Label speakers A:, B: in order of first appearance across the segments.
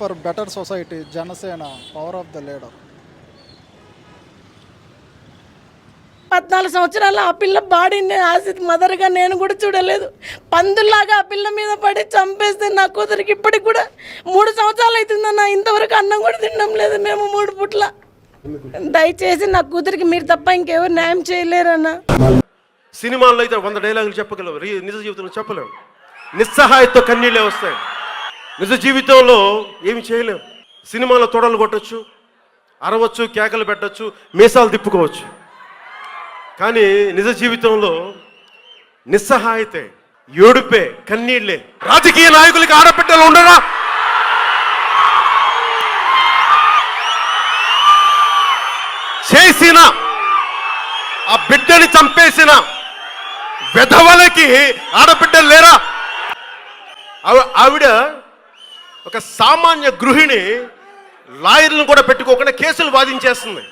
A: For better society Janasena power of the leader.
B: 14 సంవత్సరాలు ఆ పిల్ల బాడీని ఆసిడ్ మదర్గా నేను కూడా చూడలేదు. పందుల్లాగా ఆ పిల్ల మీద పడి చంపేస్తే నా కూతురికి ఇప్పటికి కూడా 3 సంవత్సరాలు అవుతుందన్న, ఇంతవరకు అన్నం కూడా తినడం లేదు మేము 3 పూట్ల. దయచేసి నా కూతురికి మీరు తప్ప ఇంకెవరు న్యాయం చేయలేరన్న.
C: సినిమాల్లో అయితే 100 డైలాగులు చెప్పగలవు, నిజ జీవితంలో చెప్పలేము. నిస్సహాయతో కన్నీళ్ళే వస్తాయి. నిజ జీవితంలో ఏమి చేయలేము. సినిమాలో తొడలు కొట్టచ్చు, అరవచ్చు, కేకలు పెట్టచ్చు, మీసాలు తిప్పుకోవచ్చు. కానీ నిజ జీవితంలో నిస్సహాయతే, ఏడుపే, కన్నీళ్లే. రాజకీయ నాయకులకి ఆడబిడ్డలు ఉండరా? చేసిన ఆ బిడ్డని చంపేసిన వెధవలకి ఆడబిడ్డలు లేరా? ఆవిడ ఒక సామాన్య గృహిణి, లాయర్లను కూడా పెట్టుకోకుండా కేసులు వాదించేస్తుంది.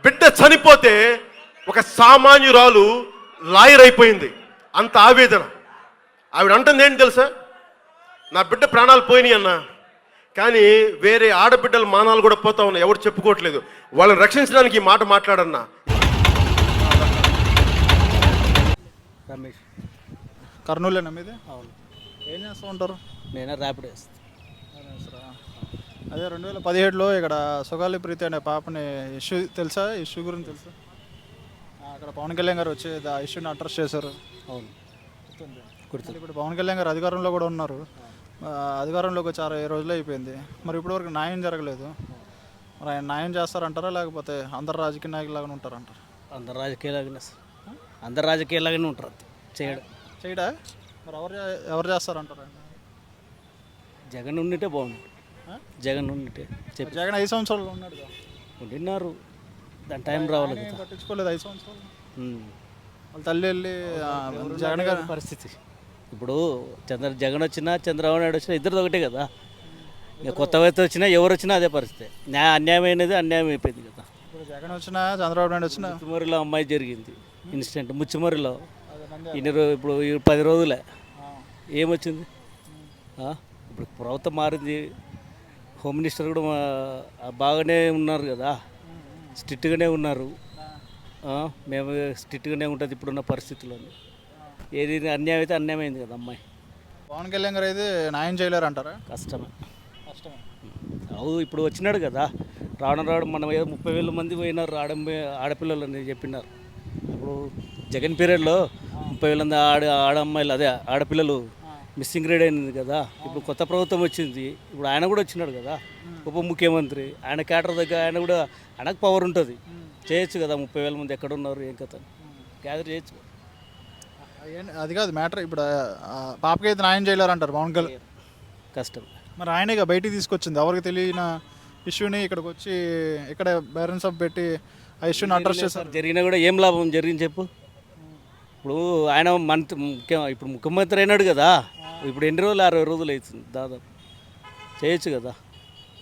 C: బిడ్డ చనిపోతే ఒక సామాన్యురాలు లాయర్ అయిపోయింది. అంత ఆవేదన. ఆవిడ అంటుంది ఏంటి తెలుసా? నా బిడ్డ ప్రాణాలు పోయినాయి అన్న, కానీ వేరే ఆడబిడ్డల మానాలు కూడా పోతా ఉన్నాయి, ఎవరు చెప్పుకోవట్లేదు. వాళ్ళని రక్షించడానికి ఈ మాట మాట్లాడన్నా.
D: రమేష్.
A: కర్నూలేనా మీది?
D: అవును.
A: ఏం చేస్తూ ఉంటారు?
D: నేను ర్యాపిడ్ వేస్తాను.
A: అదే 2017లో ఇక్కడ సుగాలి ప్రీతి అనే పాపని ఇష్యూ తెలుసా? ఇష్యూ గురించి తెలుసా? అక్కడ పవన్ కళ్యాణ్ గారు వచ్చి ఆ ఇష్యూని అడ్రస్ చేశారు.
D: అవును, గుర్తుంది.
A: ఇప్పుడు పవన్ కళ్యాణ్ గారు అధికారంలో కూడా ఉన్నారు. అధికారంలోకి వచ్చి 60 రోజులు అయిపోయింది. మరి ఇప్పటివరకు న్యాయం జరగలేదు. మరి ఆయన న్యాయం చేస్తారంటారా, లేకపోతే అందరు రాజకీయ నాయకులాగానే ఉంటారంటారు?
D: అందరు రాజకీయాలాగానే ఉంటారు.
A: చేయడా? మరి ఎవరు చేస్తారంటారు? ఆయన
D: జగన్ ఉండితే బాగుంది. జగన్ ఉండితే
A: జగన్ 5 సంవత్సరాలు ఉన్నాడు కదా.
D: ఉండిన్నారు, దాని టైం రావాలి కదా.
A: పట్టించుకోలేదు 5 సంవత్సరాలు. వాళ్ళ తల్లి వెళ్ళి జగన్ గారి
D: పరిస్థితి ఇప్పుడు జగన్ వచ్చినా చంద్రబాబు నాయుడు వచ్చినా ఇద్దరు ఒకటే కదా. ఇక కొత్త వ్యక్తి వచ్చినా ఎవరు వచ్చినా అదే పరిస్థితి. అన్యాయం అయిపోయింది కదా.
A: ఇప్పుడు జగన్ వచ్చినా చంద్రబాబు నాయుడు వచ్చినా.
D: ముచ్చుమరిలో అమ్మాయి జరిగింది ఇన్సిడెంట్. ముచ్చుమరిలో ఇప్పుడు 10 రోజులే ఏమొచ్చింది? ఇప్పుడు ప్రభుత్వం మారింది, హోమ్ మినిస్టర్ కూడా బాగానే ఉన్నారు కదా, స్ట్రిక్ట్గానే ఉన్నారు. మేము స్ట్రిక్ట్గానే ఉంటుంది ఇప్పుడున్న పరిస్థితుల్లో. ఏది అన్యాయం అయితే అన్యాయమైంది కదా. అమ్మాయి
A: పవన్ కళ్యాణ్ గారు అయితే న్యాయం చేయలేరు అంటారా?
D: కష్టమే. ఇప్పుడు వచ్చినాడు కదా, రావడం మనం ఏదో 30,000 మంది పోయినారు ఆడపిల్లలు అని చెప్పినారు. ఇప్పుడు జగన్ పీరియడ్లో 30,000 మంది ఆడమ్మాయిలు, అదే ఆడపిల్లలు మిస్సింగ్ రేట్ అయింది కదా. ఇప్పుడు కొత్త ప్రభుత్వం వచ్చింది, ఇప్పుడు ఆయన కూడా వచ్చినాడు కదా, ఉప ముఖ్యమంత్రి. ఆయన క్యాటర్ దగ్గర ఆయనకు పవర్ ఉంటుంది, చేయొచ్చు కదా. 30,000 మంది ఎక్కడ ఉన్నారు, ఏం కథ గ్యాదర్ చేయొచ్చు.
A: అది కాదు మ్యాటర్. ఇప్పుడు పాపకి అయితే న్యాయం చేయలేరు అంటారు పవన్ కళ్యాణ్.
D: కష్టం.
A: మరి ఆయన ఇక బయటికి తీసుకొచ్చింది ఎవరికి తెలియని ఇష్యూని ఇక్కడికి వచ్చి ఇక్కడ బ్యాలెన్స్ ఆఫ్ పెట్టి ఆ ఇష్యూని అడ్రస్ చేస్తారు.
D: జరిగినా కూడా ఏం లాభం జరిగింది చెప్పు. ఇప్పుడు ఆయన ఇప్పుడు ముఖ్యమంత్రి అయినాడు కదా, ఇప్పుడు ఎన్ని రోజులు 60 రోజులు అవుతుంది దాదాపు. చేయొచ్చు కదా,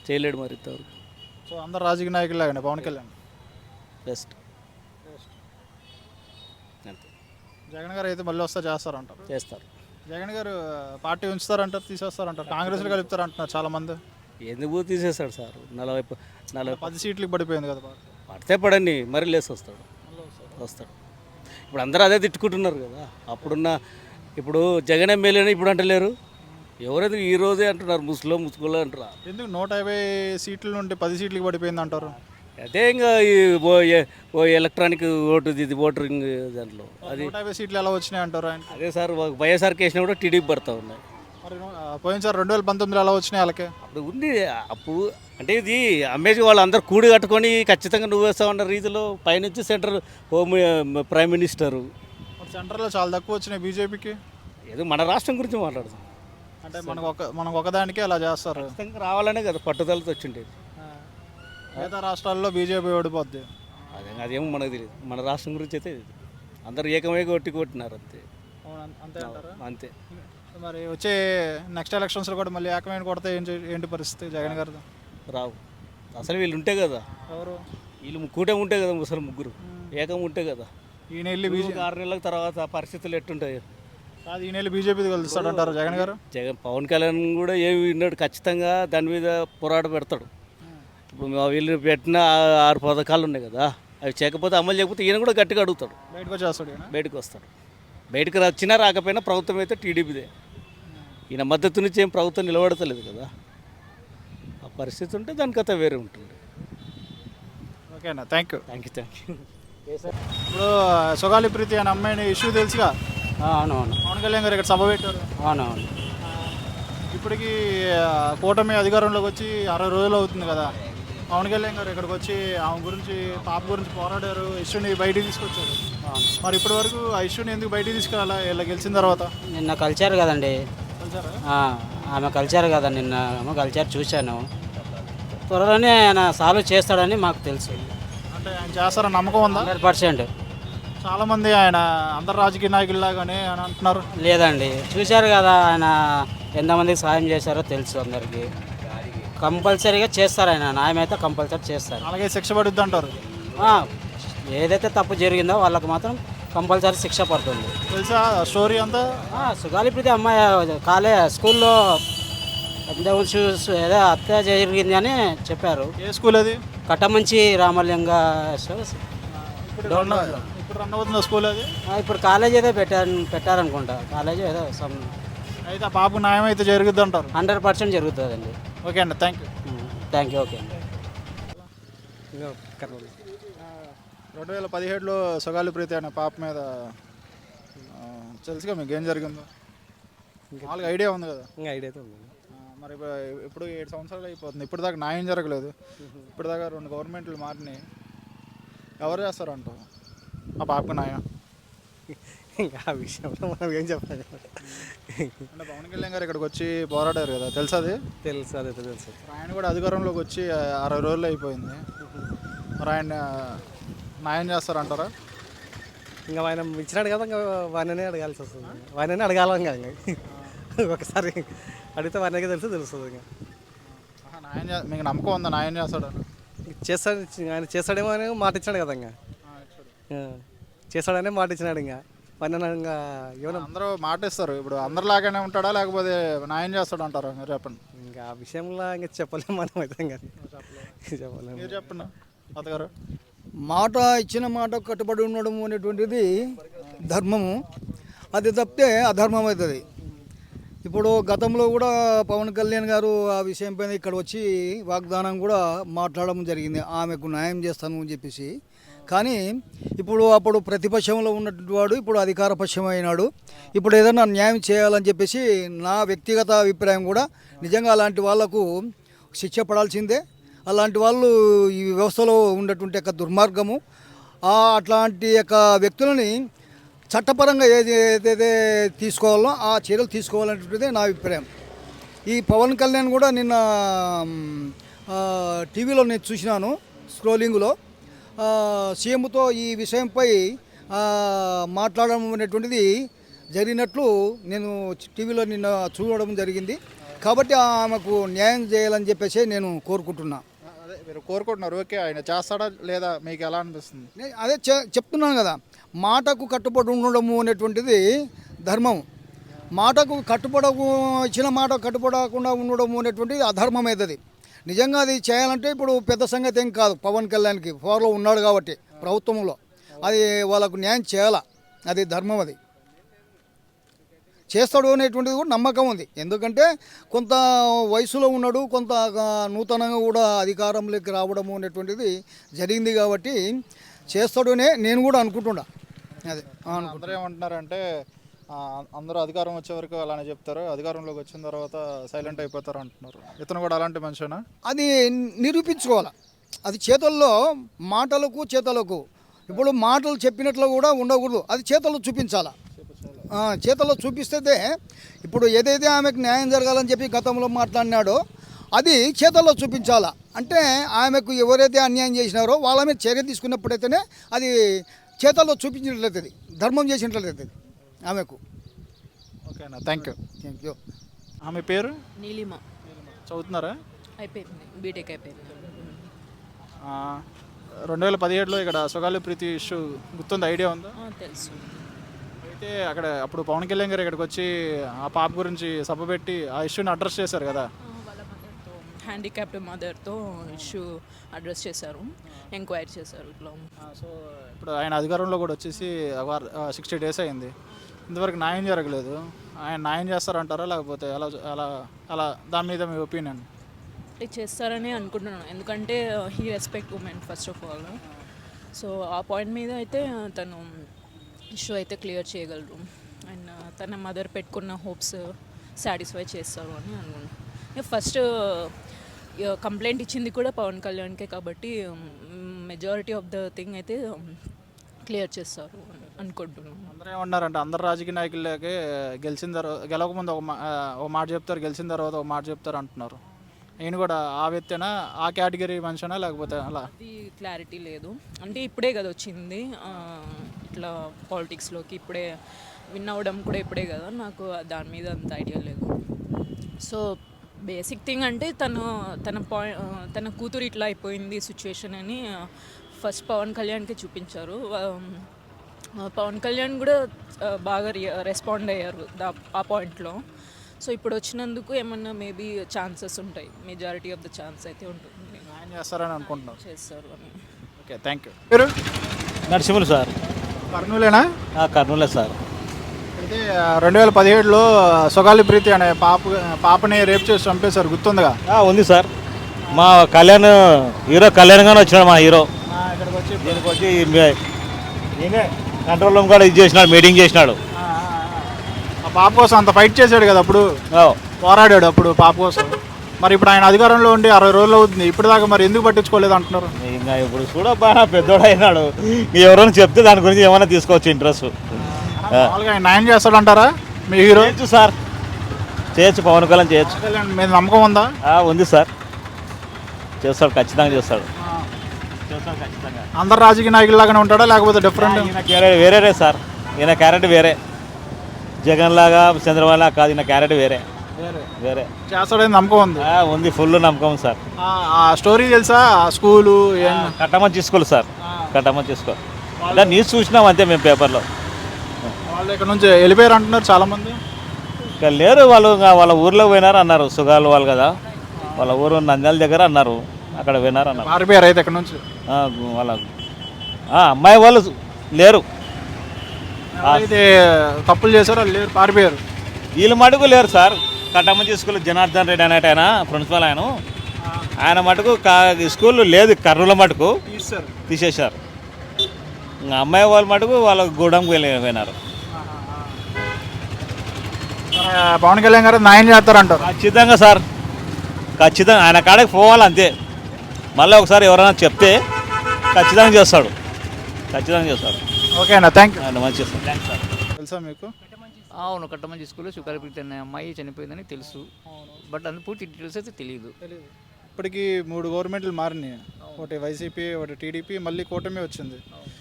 D: చేయలేడు మరి ఇంతవరకు.
A: సో అందరు రాజకీయ నాయకులు లాగానే పవన్ కళ్యాణ్
D: బెస్ట్. అంతే.
A: జగన్ గారు అయితే మళ్ళీ వస్తే చేస్తారంటారు.
D: చేస్తారు.
A: జగన్ గారు పార్టీ ఉంచుతారంటారు, తీసేస్తారంటారు, కాంగ్రెస్లో కలుపుతారు అంటున్నారు చాలామంది.
D: ఎందుకు తీసేస్తాడు సార్? 40
A: సీట్లకు పడిపోయింది కదా.
D: పడితే పడండి, మరి లేసి వస్తాడు. ఇప్పుడు అందరూ అదే తిట్టుకుంటున్నారు కదా. ఇప్పుడు జగన్ ఎమ్మెల్యేని ఇప్పుడు అంటలేరు, ఎవరైతే ఈ రోజే అంటున్నారు ముసుగులో అంటారు.
A: ఎందుకు 150 సీట్ల నుండి 10 సీట్లకి పడిపోయింది అంటారు?
D: అదే ఇంకా ఎలక్ట్రానిక్ ఓటరింగ్ దాంట్లో అది
A: 150 సీట్లు ఎలా వచ్చినాయి అంటారు ఆయన?
D: అదే సార్, వైఎస్ఆర్కి వేసినా కూడా టీడీపీ పడతా ఉన్నాయి.
A: మరి పోయినసారి 2019లో ఎలా వచ్చినాయి వాళ్ళకి?
D: అప్పుడు ఉంది. అప్పుడు అంటే ఇది అమ్మేసి వాళ్ళు అందరు కూడి కట్టుకొని ఖచ్చితంగా నువ్వు వేస్తామన్న రీతిలో పైనుంచి సెంట్రల్ ప్రైమ్ మినిస్టరు.
A: సెంటర్లో చాలా తక్కువ వచ్చినాయి బీజేపీకి.
D: ఏదో మన రాష్ట్రం గురించి మాట్లాడుతాం
A: అంటే మనకు ఒకదానికే అలా చేస్తారు.
D: రావాలనే కదా పట్టుదలతో వచ్చిండేది.
A: మిగతా రాష్ట్రాల్లో బీజేపీ ఓడిపోద్ది.
D: అదేమో మనకు తెలియదు. మన రాష్ట్రం గురించి అయితే అందరు ఏకమేక కొట్టినారు అంతే.
A: అంతే అంటారా?
D: అంతే.
A: మరి వచ్చే నెక్స్ట్ ఎలక్షన్స్లో కూడా మళ్ళీ ఏకమైన కొడితే ఏంటి పరిస్థితి జగన్ గారితో?
D: రావు. అసలు వీళ్ళు ఉంటే కదా,
A: ఎవరు
D: వీళ్ళు కూటమి ఉంటే కదా, అసలు ముగ్గురు ఏకం ఉంటే కదా.
A: ఈయన వెళ్ళి
D: 6 నెలల తర్వాత పరిస్థితులు ఎట్టుంటాయి
A: అది ఈ నెల బీజేపీ కలుస్తాడంటారు జగన్ గారు.
D: జగన్ పవన్ కళ్యాణ్ కూడా ఏమి విన్నాడు, ఖచ్చితంగా దాని మీద పోరాట పెడతాడు. ఇప్పుడు వీళ్ళు పెట్టిన 6 పథకాలు ఉన్నాయి కదా, అవి చేయకపోతే అమలు చేయకపోతే ఈయన కూడా గట్టిగా అడుగుతాడు,
A: బయటకు వచ్చేస్తాడు ఈయన.
D: బయటకు వస్తాడు. బయటకు వచ్చినా రాకపోయినా ప్రభుత్వం అయితే టీడీపీదే. ఈయన మద్దతు నుంచి ఏం ప్రభుత్వం నిలబడతలేదు కదా, ఆ పరిస్థితి ఉంటే దాని కథ వేరే ఉంటుంది.
A: ఓకేనా, థ్యాంక్ యూ.
D: Thank you.
A: ఇప్పుడు సుగాలి ప్రీతి అనే అమ్మాయిని ఇష్యూ తెలుసుగా,
E: అవునవును
A: పవన్ కళ్యాణ్ గారు ఇక్కడ సభ పెట్టారు.
E: అవునవును.
A: ఇప్పటికీ కూటమి అధికారంలోకి వచ్చి 60 రోజులు అవుతుంది కదా. పవన్ కళ్యాణ్ గారు ఇక్కడికి వచ్చి ఆమె గురించి, పాప గురించి పోరాడారు, ఇష్యూని బయటికి తీసుకొచ్చారు. మరి ఇప్పటి వరకు ఆ ఇష్యూని ఎందుకు బయటికి తీసుకురాలా ఇలా గెలిచిన తర్వాత?
E: నిన్న కలిచారు కదండి,
A: కలిసారా?
E: ఆమె కలిచారు కదా, నిన్న ఆమె కలిచారు, చూశాను. త్వరలోనే ఆయన సాల్వ్ చేస్తాడని మాకు తెలుసు.
A: అంటే ఆయన చేస్తారని నమ్మకం ఉందా?
E: 100%.
A: చాలామంది ఆయన అందరు రాజకీయ నాయకుల్లాగానే అని అంటున్నారు.
E: లేదండి, చూశారు కదా ఆయన ఎంతమందికి సాయం చేశారో తెలుసు అందరికీ. కంపల్సరీగా చేస్తారు, ఆయన న్యాయం అయితే కంపల్సరీ చేస్తారు.
A: అలాగే శిక్ష పడుద్ది అంటారు.
E: ఏదైతే తప్పు జరిగిందో వాళ్ళకు మాత్రం కంపల్సరీ శిక్ష పడుతుంది.
A: తెలుసా స్టోరీ అంతా?
E: సుగాలి ప్రీతి అమ్మాయి స్కూల్లో ఏదో హత్య జరిగింది అని చెప్పారు.
A: ఏ స్కూల్ అది?
E: కట్టమంచి రామలింగ
A: ఇప్పుడు రన్ అవుతుందా స్కూల్ అది?
E: ఇప్పుడు కాలేజ్ ఏదో పెట్టారనుకుంటా, కాలేజ్ ఏదో
A: అయితే ఆ పాపకు న్యాయం అయితే జరుగుద్ది అంటారు.
E: 100% జరుగుతుందండి.
A: ఓకే అండి, thank you.
E: Thank you. Okay అండి.
A: 2017లో సుగాలి ప్రీతి అనే పాప మీద తెలుసుగా మీకు ఏం జరిగిందో? వాళ్ళకి ఐడియా ఉంది కదా?
F: ఇంకా ఐడియా ఉంది.
A: మరి ఇప్పుడు 7 సంవత్సరాలు అయిపోతుంది, ఇప్పుడు దాకా న్యాయం జరగలేదు. ఇప్పుడు దాకా 2 గవర్నమెంట్లు మారినాయి. ఎవరు చేస్తారంట ఆ పాపకు న్యాయం?
F: ఇంకా ఆ విషయంలో మనం ఏం చెప్పాలి?
A: అంటే పవన్ కళ్యాణ్ గారు ఇక్కడికి వచ్చి పోరాడారు కదా, తెలుసు అది?
F: తెలుసు, అదే తెలుసు.
A: ఆయన కూడా అధికారంలోకి వచ్చి 60 రోజులు అయిపోయింది. మరి ఆయన న్యాయం చేస్తారంటారా?
F: ఇంకా ఆయన ఇచ్చినాడు కదా, ఇంకా వాడినే అడగాల్సి వస్తుంది. వాడినే అడగాలి ఇంకా ఒకసారి అడిగితే వాడికే తెలుస్తుంది. ఇంకా
A: న్యాయం మీకు నమ్మకం ఉందా న్యాయం చేస్తాడని?
F: చేస్తాడు, ఆయన చేస్తాడేమో అని మాట ఇచ్చినాడు కదా, ఇంకా చేస్తాడనే మాట ఇచ్చినాడు. ఇంకా పని ఇంకా ఏమైనా
A: అందరూ మాట ఇస్తారు. ఇప్పుడు అందరిలాగానే ఉంటాడా లేకపోతే న్యాయం చేస్తాడు అంటారా? మీరు చెప్పండి.
F: ఇంకా ఆ విషయంలో ఇంకా చెప్పలేము మనం అయితే. ఇంకా చెప్పలేము.
A: మీరు చెప్పండి అత్తగారు.
G: మాట ఇచ్చిన మాట కట్టుబడి ఉండడం అనేటువంటిది ధర్మము, అది తప్పితే అధర్మం అవుతుంది. ఇప్పుడు గతంలో కూడా పవన్ కళ్యాణ్ గారు ఆ విషయం పైన ఇక్కడ వచ్చి వాగ్దానం కూడా మాట్లాడడం జరిగింది, ఆమెకు న్యాయం చేస్తాను అని చెప్పేసి. కానీ అప్పుడు ప్రతిపక్షంలో ఉన్నటువంటి వాడు ఇప్పుడు అధికార పక్షం అయినాడు. ఇప్పుడు ఏదైనా న్యాయం చేయాలని చెప్పేసి నా వ్యక్తిగత అభిప్రాయం కూడా. నిజంగా అలాంటి వాళ్లకు శిక్ష పడాల్సిందే. అలాంటి వాళ్ళు ఈ వ్యవస్థలో ఉన్నటువంటి యొక్క దుర్మార్గము, అట్లాంటి యొక్క వ్యక్తులని చట్టపరంగా ఏదైతే తీసుకోవాలో ఆ చర్యలు తీసుకోవాలనేటువంటిదే నా అభిప్రాయం. ఈ పవన్ కళ్యాణ్ కూడా నిన్న టీవీలో నేను చూసినాను, స్క్రోలింగ్లో సీఎంతో ఈ విషయంపై మాట్లాడడం అనేటువంటిది జరిగినట్లు నేను టీవీలో నిన్న చూడడం జరిగింది. కాబట్టి ఆమెకు న్యాయం చేయాలని చెప్పేసి నేను కోరుకుంటున్నా.
A: అదే మీరు కోరుకుంటున్నారు, ఓకే. ఆయన చేస్తాడా లేదా మీకు ఎలా అనిపిస్తుంది?
G: అదే చెప్తున్నాను కదా, మాటకు కట్టుబడి ఉండడము అనేటువంటిది ధర్మం. మాటకు ఇచ్చిన మాట కట్టుబడకుండా ఉండడము అనేటువంటిది అధర్మం అవుతుంది. నిజంగా అది చేయాలంటే ఇప్పుడు పెద్ద సంగతి ఏం కాదు. పవన్ కళ్యాణ్కి పవర్లో ఉన్నాడు కాబట్టి ప్రభుత్వంలో అది వాళ్ళకు న్యాయం చేయాలా, అది ధర్మం. అది చేస్తాడు అనేటువంటిది కూడా నమ్మకం ఉంది. ఎందుకంటే కొంత వయసులో ఉన్నాడు, కొంత నూతనంగా కూడా అధికారంలోకి రావడము అనేటువంటిది జరిగింది కాబట్టి చేస్తాడనే నేను కూడా అనుకుంటున్నా. అదే
A: అందరూ ఏమంటున్నారంటే అందరూ అధికారం వచ్చే వరకు అలానే చెప్తారు, అధికారంలోకి వచ్చిన తర్వాత సైలెంట్ అయిపోతారు అంటున్నారు. ఇతను కూడా అలాంటి మనిషినా?
G: అది నిరూపించుకోవాలి. అది చేతుల్లో, మాటలకు చేతలకు. ఇప్పుడు మాటలు చెప్పినట్లు కూడా ఉండకూడదు, అది చేతల్లో చూపించాలా. చేతల్లో చూపిస్తే ఇప్పుడు ఏదైతే ఆమెకు న్యాయం జరగాలని చెప్పి గతంలో మాట్లాడినాడో అది చేతల్లో చూపించాలా. అంటే ఆమెకు ఎవరైతే అన్యాయం చేసినారో వాళ్ళ మీద చర్య తీసుకున్నప్పుడైతేనే అది చేతల్లో చూపించినట్లయితుంది, ధర్మం చేసినట్లయితుంది ఆమెకు.
A: ఓకేనా, థ్యాంక్ యూ.
G: Thank you.
A: ఆమె పేరు
H: నీలిమ.
A: చదువుతున్నారా?
H: అయిపోయింది, బీటెక్ అయిపోయింది.
A: 2017లో ఇక్కడ సుగాలి ప్రీతి ఇష్యూ గుర్తుంది, ఐడియా ఉందా?
H: తెలుసు.
A: అయితే అయితే అక్కడ అప్పుడు పవన్ కళ్యాణ్ గారు ఇక్కడికి వచ్చి ఆ పాప గురించి సభ పెట్టి ఆ ఇష్యూని అడ్రస్ చేశారు కదా.
H: వాళ్ళ మదర్తో, హ్యాండిక్యాప్డ్ మదర్తో ఇష్యూ అడ్రస్ చేశారు, ఎంక్వైరీ చేశారు ఇట్లా.
A: సో ఇప్పుడు ఆయన అధికారంలో కూడా వచ్చేసి 60 days అయింది, ఇంతవరకు న్యాయం జరగలేదు. ఆయన న్యాయం చేస్తారంటారా లేకపోతే అలా అలా అలా దాని మీద మీ ఒపీనియన్?
H: చేస్తారని అనుకుంటున్నాను, ఎందుకంటే he respect women first of all. So ఆ పాయింట్ మీద అయితే తను ఇష్యూ అయితే క్లియర్ చేయగలరు అండ్ తన మదర్ పెట్టుకున్న హోప్స్ సాటిస్ఫై చేస్తారు అని అనుకుంటున్నాను. ఫస్ట్ కంప్లైంట్ ఇచ్చింది కూడా పవన్ కళ్యాణ్కే కాబట్టి మెజారిటీ ఆఫ్ ద థింగ్ అయితే క్లియర్ చేస్తారు అనుకుంటున్నాను.
A: అందరూ ఏమన్నారంటే అందరు రాజకీయ నాయకులకే గెలిచిన తర్వాత గెలవకముందు ఒక మాట చెప్తారు, గెలిచిన తర్వాత ఒక మాట చెప్తారు అంటున్నారు. నేను కూడా ఆ వ్యక్తినా, ఆ కేటగిరీ మనిషినా లేకపోతే అలా?
H: అది క్లారిటీ లేదు, అంటే ఇప్పుడే కదా వచ్చింది ఇట్లా పాలిటిక్స్లోకి, ఇప్పుడే విన్ అవ్వడం కూడా ఇప్పుడే కదా, నాకు దాని మీద అంత ఐడియా లేదు. సో బేసిక్ థింగ్ అంటే తన కూతురు ఇట్లా అయిపోయింది సిచ్యువేషన్ అని ఫస్ట్ పవన్ కళ్యాణ్కి చూపించారు. పవన్ కళ్యాణ్ కూడా బాగా రెస్పాండ్ అయ్యారు ఆ పాయింట్లో. సో ఇప్పుడు వచ్చినందుకు ఏమన్నా మేబీ ఛాన్సెస్ ఉంటాయి, మెజారిటీ ఆఫ్ ద ఛాన్స్ అయితే ఉంటుంది,
A: న్యాయం చేస్తారని అనుకుంటున్నాం.
H: చేస్తారు అని.
A: Okay, thank you. మీరు
D: నరసింహులు సార్.
A: కర్నూలేనా?
D: కర్నూలే సార్.
A: అయితే 2017లో సొగాలి ప్రీతి అనే పాపని రేప్ చేసి చంపేశారు, గుర్తుందిగా?
D: ఉంది సార్. మా కళ్యాణ్ హీరో కళ్యాణ్ గానే వచ్చినాడు, మా హీరో
A: ఇక్కడికి వచ్చి
D: దీనికి వచ్చి నేనే కంట్రోల్ రూమ్ కూడా ఇది చేసినాడు, మీటింగ్ చేసినాడు.
A: ఆ పాప కోసం అంత ఫైట్ చేశాడు కదా, అప్పుడు పోరాడాడు అప్పుడు పాప కోసం. మరి ఇప్పుడు ఆయన అధికారంలో ఉండి 60 రోజులు అవుతుంది, ఇప్పుడు దాకా మరి ఎందుకు పట్టించుకోలేదు అంటున్నారు?
D: ఇంకా ఇప్పుడు చూడబ్బా పెద్దోడు అయినాడు, ఎవరైనా చెప్తే దాని గురించి ఏమైనా తీసుకోవచ్చు ఇంట్రెస్ట్.
A: మామూలుగా ఆయన న్యాయం చేస్తాడంటారా మీ హీరో?
D: చేయొచ్చు సార్, చేయొచ్చు, పవన్ కళ్యాణ్ చేయొచ్చు.
A: మీద నమ్మకం ఉందా?
D: ఉంది సార్, చేస్తాడు, ఖచ్చితంగా చేస్తాడు. ఖచ్చితంగా.
A: అందరు రాజకీయ నాయకుల్లాగానే ఉంటాడా లేకపోతే డిఫరెంట్?
D: వేరే సార్, ఈయన క్యారెట్ వేరే, జగన్ లాగా చంద్రబాబు లాగా కాదు, ఈయన క్యారెట్ వేరే వేరే.
A: చేస్తాడని నమ్మకం ఉంది?
D: ఉంది, ఫుల్ నమ్మకం సార్.
A: ఆ స్టోరీ తెలుసా? స్కూలు
D: కట్టమని తీసుకోవాలి సార్, కట్టమని తీసుకో. అంటే న్యూస్ చూసినాం అంతే మేము పేపర్లో.
A: వాళ్ళు ఇక్కడ నుంచి వెళ్ళిపోయారు అంటున్నారు చాలామంది.
D: ఇక్కడ లేరు వాళ్ళు, వాళ్ళ ఊర్లో పోయినారు అన్నారు, సుగాలు వాళ్ళు కదా, వాళ్ళ ఊరు నంద్యాల దగ్గర అన్నారు, అక్కడ పోయినారు అన్నారు.
A: పారిపోయారు అయితే ఇక్కడ నుంచి
D: వాళ్ళ అమ్మాయి వాళ్ళు లేరు,
A: అయితే తప్పులు చేశారు వాళ్ళు లేరు, పారిపోయారు.
D: వీళ్ళు మటుకు లేరు సార్. కట్టమని స్కూల్ జనార్దన్ రెడ్డి అనేట ఆయన ప్రిన్సిపల్, ఆయన మటుకు స్కూల్ లేదు కర్నూలు మటుకు తీసేశారు. ఇంకా అమ్మాయి వాళ్ళ మటుకు వాళ్ళ గూడెంకి వెళ్ళిపోయినారు.
A: పవన్ కళ్యాణ్ గారు న్యాయం చేస్తారంటారు?
D: ఖచ్చితంగా సార్, ఖచ్చితంగా ఆయన కాడకి పోవాలి అంతే. మళ్ళీ ఒకసారి ఎవరైనా చెప్తే ఖచ్చితంగా చేస్తాడు, ఖచ్చితంగా చేస్తాడు.
A: ఓకే అన్న, థ్యాంక్ యూ.
D: మంచిగా సార్, థ్యాంక్స్ సార్.
A: తెలుసా మీకు?
I: అవును, కట్టమంచి స్కూల్లో సుగాలిప్రీతి అనే అమ్మాయి చనిపోయిందని తెలుసు, బట్ అంత పూర్తి డీటెయిల్స్ అయితే తెలియదు.
A: ఇప్పటికీ 3 గవర్నమెంట్లు మారినాయి, ఒకటి వైసీపీ, ఒకటి టీడీపీ, మళ్ళీ కూటమి వచ్చింది.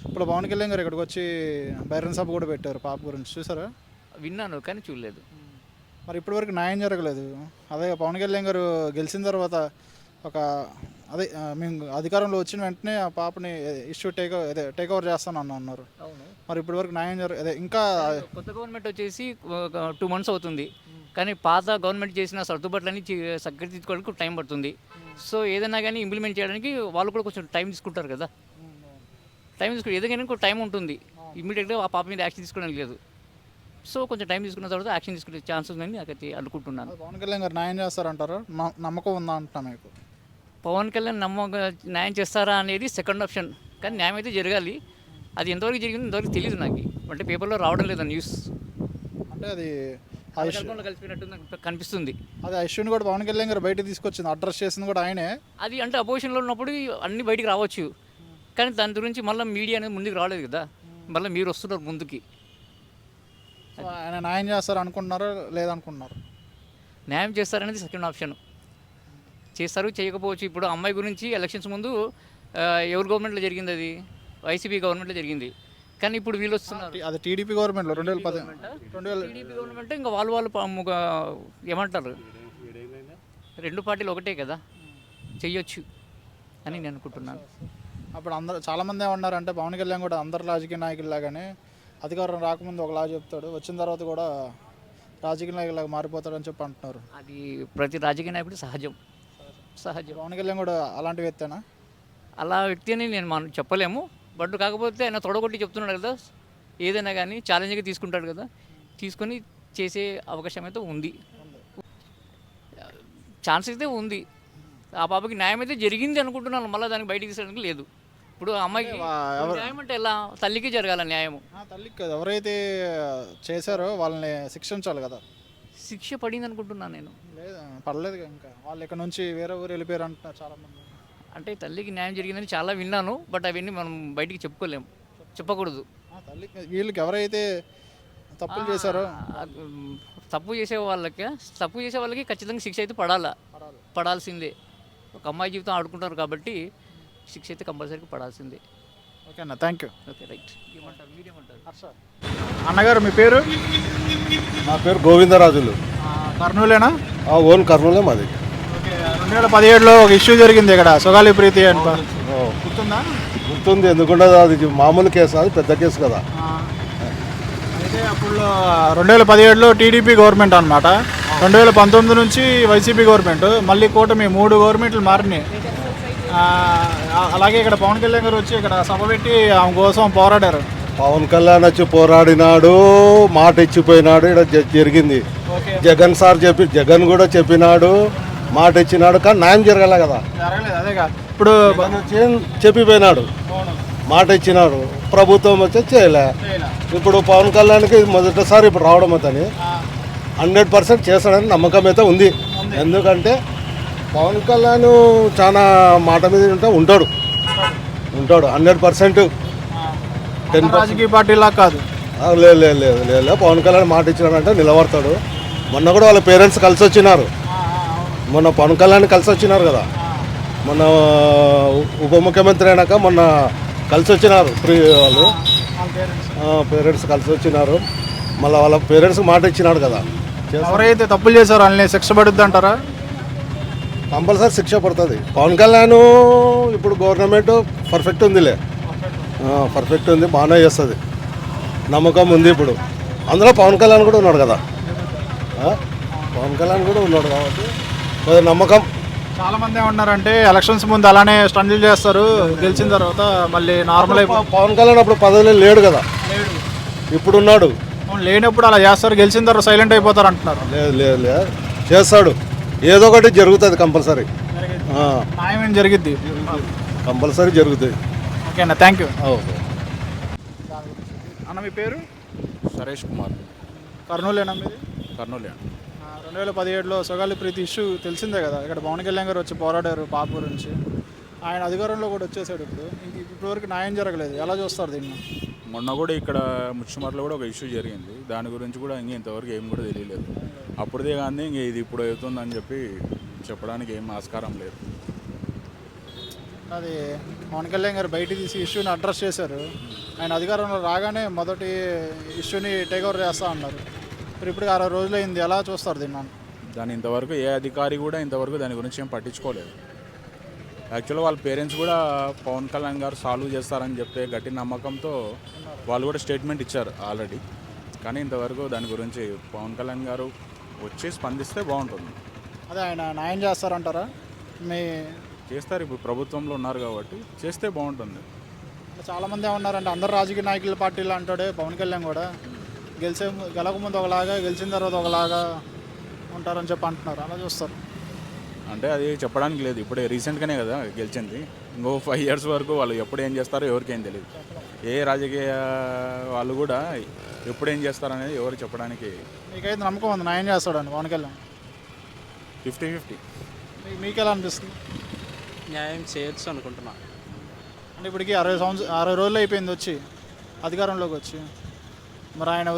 A: ఇప్పుడు పవన్ కళ్యాణ్ గారు ఇక్కడికి వచ్చి బహిరంగ సభ కూడా పెట్టారు పాప గురించి, చూసారా?
I: విన్నాను కానీ చూడలేదు.
A: మరి ఇప్పటివరకు న్యాయం జరగలేదు. అదే పవన్ కళ్యాణ్ గారు గెలిచిన తర్వాత మేము అధికారంలో వచ్చిన వెంటనే ఆ పాపని ఇష్యూ టేక్ ఓవర్ చేస్తాను అన్నారు. మరి ఇప్పటివరకు న్యాయం ఇంకా
I: కొత్త గవర్నమెంట్ వచ్చేసి 2 months అవుతుంది, కానీ పాత గవర్నమెంట్ చేసిన సర్దుబాట్లన్నీ తీసుకోవడానికి టైం పడుతుంది. సో ఏదైనా కానీ ఇంప్లిమెంట్ చేయడానికి వాళ్ళు కూడా కొంచెం టైం తీసుకుంటారు కదా, టైం ఏదైనా కూడా టైం ఉంటుంది. ఇమ్మీడియట్గా ఆ పాప మీద యాక్షన్ తీసుకోవడానికి లేదు. సో కొంచెం టైం తీసుకున్న తర్వాత యాక్షన్ తీసుకునే ఛాన్స్ ఉందని నాకైతే అనుకుంటున్నాను.
A: పవన్ కళ్యాణ్ గారు న్యాయం చేస్తారంటారా? నమ్మకం ఉందా అంటున్నా మీకు?
I: పవన్ కళ్యాణ్ న్యాయం చేస్తారా అనేది సెకండ్ ఆప్షన్, కానీ న్యాయం అయితే జరగాలి. అది ఎంతవరకు జరిగింది ఇంతవరకు తెలియదు నాకు, అంటే పేపర్లో రావడం లేదు న్యూస్.
A: అంటే అది
I: కలిసిపోయినట్టు నాకు కనిపిస్తుంది.
A: అది ఇష్యూని కూడా పవన్ కళ్యాణ్ గారు బయటకు తీసుకొచ్చింది, అడ్రస్ చేసింది కూడా ఆయనే.
I: అది అంటే అపోజిషన్లో ఉన్నప్పుడు అన్నీ బయటికి రావచ్చు, కానీ దాని గురించి మళ్ళీ మీడియా అనేది ముందుకు రాలేదు కదా, మళ్ళీ మీరు వస్తున్నారు ముందుకి.
A: ఆయన న్యాయం చేస్తారు అనుకుంటున్నారా లేదనుకుంటున్నారు?
I: న్యాయం చేస్తారనేది సెకండ్ ఆప్షన్. చేస్తారు, చేయకపోవచ్చు. ఇప్పుడు అమ్మాయి గురించి ఎలక్షన్స్ ముందు ఎవరు గవర్నమెంట్లో జరిగింది? అది వైసీపీ గవర్నమెంట్లో జరిగింది, కానీ ఇప్పుడు వీళ్ళు వస్తున్నారు.
A: అది టీడీపీ గవర్నమెంట్లో 2010
I: టీడీపీ గవర్నమెంట్. ఇంకా వాళ్ళు ఏమంటారు, 2 పార్టీలు ఒకటే కదా, చెయ్యొచ్చు అని నేను అనుకుంటున్నాను.
A: అప్పుడు చాలామంది ఏమన్నారంటే పవన్ కళ్యాణ్ కూడా అందరు రాజకీయ నాయకుల్లాగానే అధికారం రాకముందు ఒకలా చెప్తాడు, వచ్చిన తర్వాత కూడా రాజకీయ నాయకులాగా మారిపోతాడని చెప్పి అంటున్నారు.
I: అది ప్రతి రాజకీయ నాయకుడు సహజం.
A: పవన్ కళ్యాణ్ కూడా అలాంటి వ్యక్తేనా?
I: అలా వ్యక్తి అని మనం చెప్పలేము. బట్ కాకపోతే ఆయన తొడగొట్టి చెప్తున్నాడు కదా, ఏదైనా కానీ ఛాలెంజ్గా తీసుకుంటాడు కదా, తీసుకొని చేసే అవకాశం అయితే ఉంది, ఛాన్స్ అయితే ఉంది. ఆ పాపకి న్యాయం అయితే జరిగింది అనుకుంటున్నాను, మళ్ళీ దానికి బయటికి తీసడానికి లేదు. ఇప్పుడు అమ్మాయికి న్యాయం అంటే ఎలా, తల్లికి జరగాల న్యాయము.
A: తల్లికి కదా, ఎవరైతే చేశారో వాళ్ళని శిక్షించాలి కదా.
I: శిక్ష పడింది అనుకుంటున్నాను నేను.
A: లేదా పర్లేదు ఇంకా, వాళ్ళు ఇక్కడ నుంచి వేరే ఊరు వెళ్ళిపోయారు అంటున్నారు చాలామంది.
I: అంటే తల్లికి న్యాయం జరిగిందని చాలా విన్నాను, బట్ అవన్నీ మనం బయటికి చెప్పుకోలేము, చెప్పకూడదు.
A: తల్లికి వీళ్ళకి ఎవరైతే తప్పులు చేశారో,
I: తప్పు చేసే వాళ్ళకి ఖచ్చితంగా శిక్ష అయితే పడాల్సిందే. ఒక అమ్మాయి జీవితం ఆడుకుంటారు కాబట్టి శిక్ష అయితే కంపల్సరీగా పడాల్సిందే.
A: ఓకే అన్న, థ్యాంక్ యూ.
I: Okay, right. ఏమంటారు, మీరేమంటారు?
A: అన్నగారు మీ పేరు?
J: నా పేరు గోవిందరాజులు.
A: కర్నూలేనా?
J: ఓన్ కర్నూలే మాది.
A: ఓకే, 2017లో ఒక ఇష్యూ జరిగింది ఇక్కడ, సొగాలి ప్రీతి అని. గుర్తుందా?
J: గుర్తుంది, ఎందుకుండదు, అది మామూలు కేసు, అది పెద్ద కేసు కదా.
A: అయితే అప్పుడు 2017లో టీడీపీ గవర్నమెంట్ అనమాట, 2019 నుంచి వైసీపీ గవర్నమెంట్, మళ్ళీ కూటమి 3 గవర్నమెంట్లు మారినాయి. అలాగే ఇక్కడ పవన్ కళ్యాణ్ గారు వచ్చి ఇక్కడ సభ పెట్టి ఆమె కోసం పోరాడారు.
J: పవన్ కళ్యాణ్ వచ్చి పోరాడినాడు, మాట ఇచ్చిపోయినాడు. ఇక్కడ జరిగింది, జగన్ సార్ జగన్ కూడా చెప్పినాడు, మాట ఇచ్చినాడు, కానీ న్యాయం జరగాల కదా.
A: అదేగా ఇప్పుడు
J: చెప్పిపోయినాడు, మాట ఇచ్చినాడు, ప్రభుత్వం వచ్చి చేయలే. ఇప్పుడు పవన్ కళ్యాణ్కి మొదటిసారి ఇప్పుడు రావడం అతని 100% చేస్తాడని నమ్మకం అయితే ఉంది. ఎందుకంటే పవన్ కళ్యాణ్ చాలా మాట మీద ఉంటాడు 100%.
A: రాజకీయ పార్టీలా కాదు,
J: లేదు పవన్ కళ్యాణ్ మాట ఇచ్చినాడంటే నిలబడతాడు. మొన్న కూడా వాళ్ళ పేరెంట్స్ కలిసి వచ్చినారు, మొన్న పవన్ కళ్యాణ్ కలిసి వచ్చినారు కదా, మొన్న ఉప ముఖ్యమంత్రి అయినాక మొన్న కలిసి వచ్చినారు వాళ్ళు పేరెంట్స్ కలిసి వచ్చినారు. మళ్ళీ వాళ్ళ పేరెంట్స్కి మాట ఇచ్చినాడు కదా.
A: ఎవరైతే తప్పులు చేశారో వాళ్ళని శిక్ష పడుద్ది అంటారా?
J: కంపల్సరీ శిక్ష పడుతుంది. పవన్ కళ్యాణ్ ఇప్పుడు గవర్నమెంట్ పర్ఫెక్ట్ ఉందిలే, పర్ఫెక్ట్ ఉంది, బాగానే చేస్తుంది, నమ్మకం ఉంది. ఇప్పుడు అందులో పవన్ కళ్యాణ్ కూడా ఉన్నాడు కదా, పవన్ కళ్యాణ్ కూడా ఉన్నాడు కాబట్టి కొద్దిగా నమ్మకం.
A: చాలా మంది ఏమన్నారంటే ఎలక్షన్స్ ముందు అలానే స్టంట్లు చేస్తారు, గెలిచిన తర్వాత మళ్ళీ నార్మల్ అయిపోయి.
J: పవన్ కళ్యాణ్ అప్పుడు పదవిలో లేడు కదా, ఇప్పుడు ఉన్నాడు.
A: లేనప్పుడు అలా చేస్తారు, గెలిచిన తర్వాత సైలెంట్ అయిపోతారు అంటున్నారు.
J: లేదు చేస్తాడు, ఏదో ఒకటి జరుగుతుంది కంపల్సరీ,
A: న్యాయం జరిగిద్ది,
J: కంపల్సరీ జరుగుతుంది.
A: ఓకే అన్న, థ్యాంక్ యూ.
J: ఓకే
A: అన్న మీ పేరు?
K: సరేష్ కుమార్.
A: కర్నూలేనా మీది?
K: కర్నూలే.
A: 2017లో సొగాలి ప్రీతి ఇష్యూ తెలిసిందే కదా, ఇక్కడ పవన్ కళ్యాణ్ గారు వచ్చి పోరాడారు పాప గురించి. ఆయన అధికారంలో కూడా వచ్చేసాడు, ఇప్పటివరకు న్యాయం జరగలేదు, ఎలా చూస్తారు దీన్ని?
K: మొన్న కూడా ఇక్కడ ముచ్చిమర్లో కూడా ఒక ఇష్యూ జరిగింది, దాని గురించి కూడా ఇంతవరకు ఏం కూడా తెలియలేదు. అప్పుడుదే కానీ ఇది ఇప్పుడు అవుతుందని చెప్పి చెప్పడానికి ఏం ఆస్కారం లేదు.
A: అది పవన్ కళ్యాణ్ గారు బయట తీసి ఇష్యూని అడ్రస్ చేశారు, ఆయన అధికారంలో రాగానే మొదటి ఇష్యూని టేక్ ఓవర్ చేస్తూ ఉన్నారు. ఇప్పుడు 60 రోజులు అయింది, ఎలా చూస్తారు దీన్ని?
K: దాని ఇంతవరకు ఏ అధికారి కూడా ఇంతవరకు దాని గురించి ఏం పట్టించుకోలేదు. యాక్చువల్గా వాళ్ళ పేరెంట్స్ కూడా పవన్ కళ్యాణ్ గారు సాల్వ్ చేస్తారని చెప్పే గట్టి నమ్మకంతో వాళ్ళు కూడా స్టేట్మెంట్ ఇచ్చారు ఆల్రెడీ, కానీ ఇంతవరకు దాని గురించి పవన్ కళ్యాణ్ గారు వచ్చి స్పందిస్తే బాగుంటుంది.
A: అదే ఆయన న్యాయం చేస్తారంటారా?
K: చేస్తారు, ఇప్పుడు ప్రభుత్వంలో ఉన్నారు కాబట్టి చేస్తే బాగుంటుంది.
A: చాలామంది ఏమన్నారంటే అందరు రాజకీయ నాయకుల పార్టీలు అంటాడే పవన్ కళ్యాణ్ కూడా, గెలకముందు ఒకలాగా గెలిచిన తర్వాత ఒకలాగా ఉంటారని చెప్పి అంటున్నారు, అలా చూస్తారు.
K: అంటే అది చెప్పడానికి లేదు, ఇప్పుడే రీసెంట్గానే కదా గెలిచింది, ఇంకో 5 years వరకు వాళ్ళు ఎప్పుడు ఏం చేస్తారో ఎవరికేం తెలియదు. ఏ రాజకీయ వాళ్ళు కూడా ఎప్పుడు ఏం చేస్తారనేది ఎవరు చెప్పడానికి.
A: మీకైతే నమ్మకం ఉంది న్యాయం చేస్తాడని పవన్ కళ్యాణ్?
K: 50-50.
A: మీకు ఎలా అనిపిస్తుంది?
E: న్యాయం చేయొచ్చు అనుకుంటున్నా.
A: అంటే ఇప్పటికి 60 రోజులు అయిపోయింది వచ్చి అధికారంలోకి వచ్చి, మరి ఆయన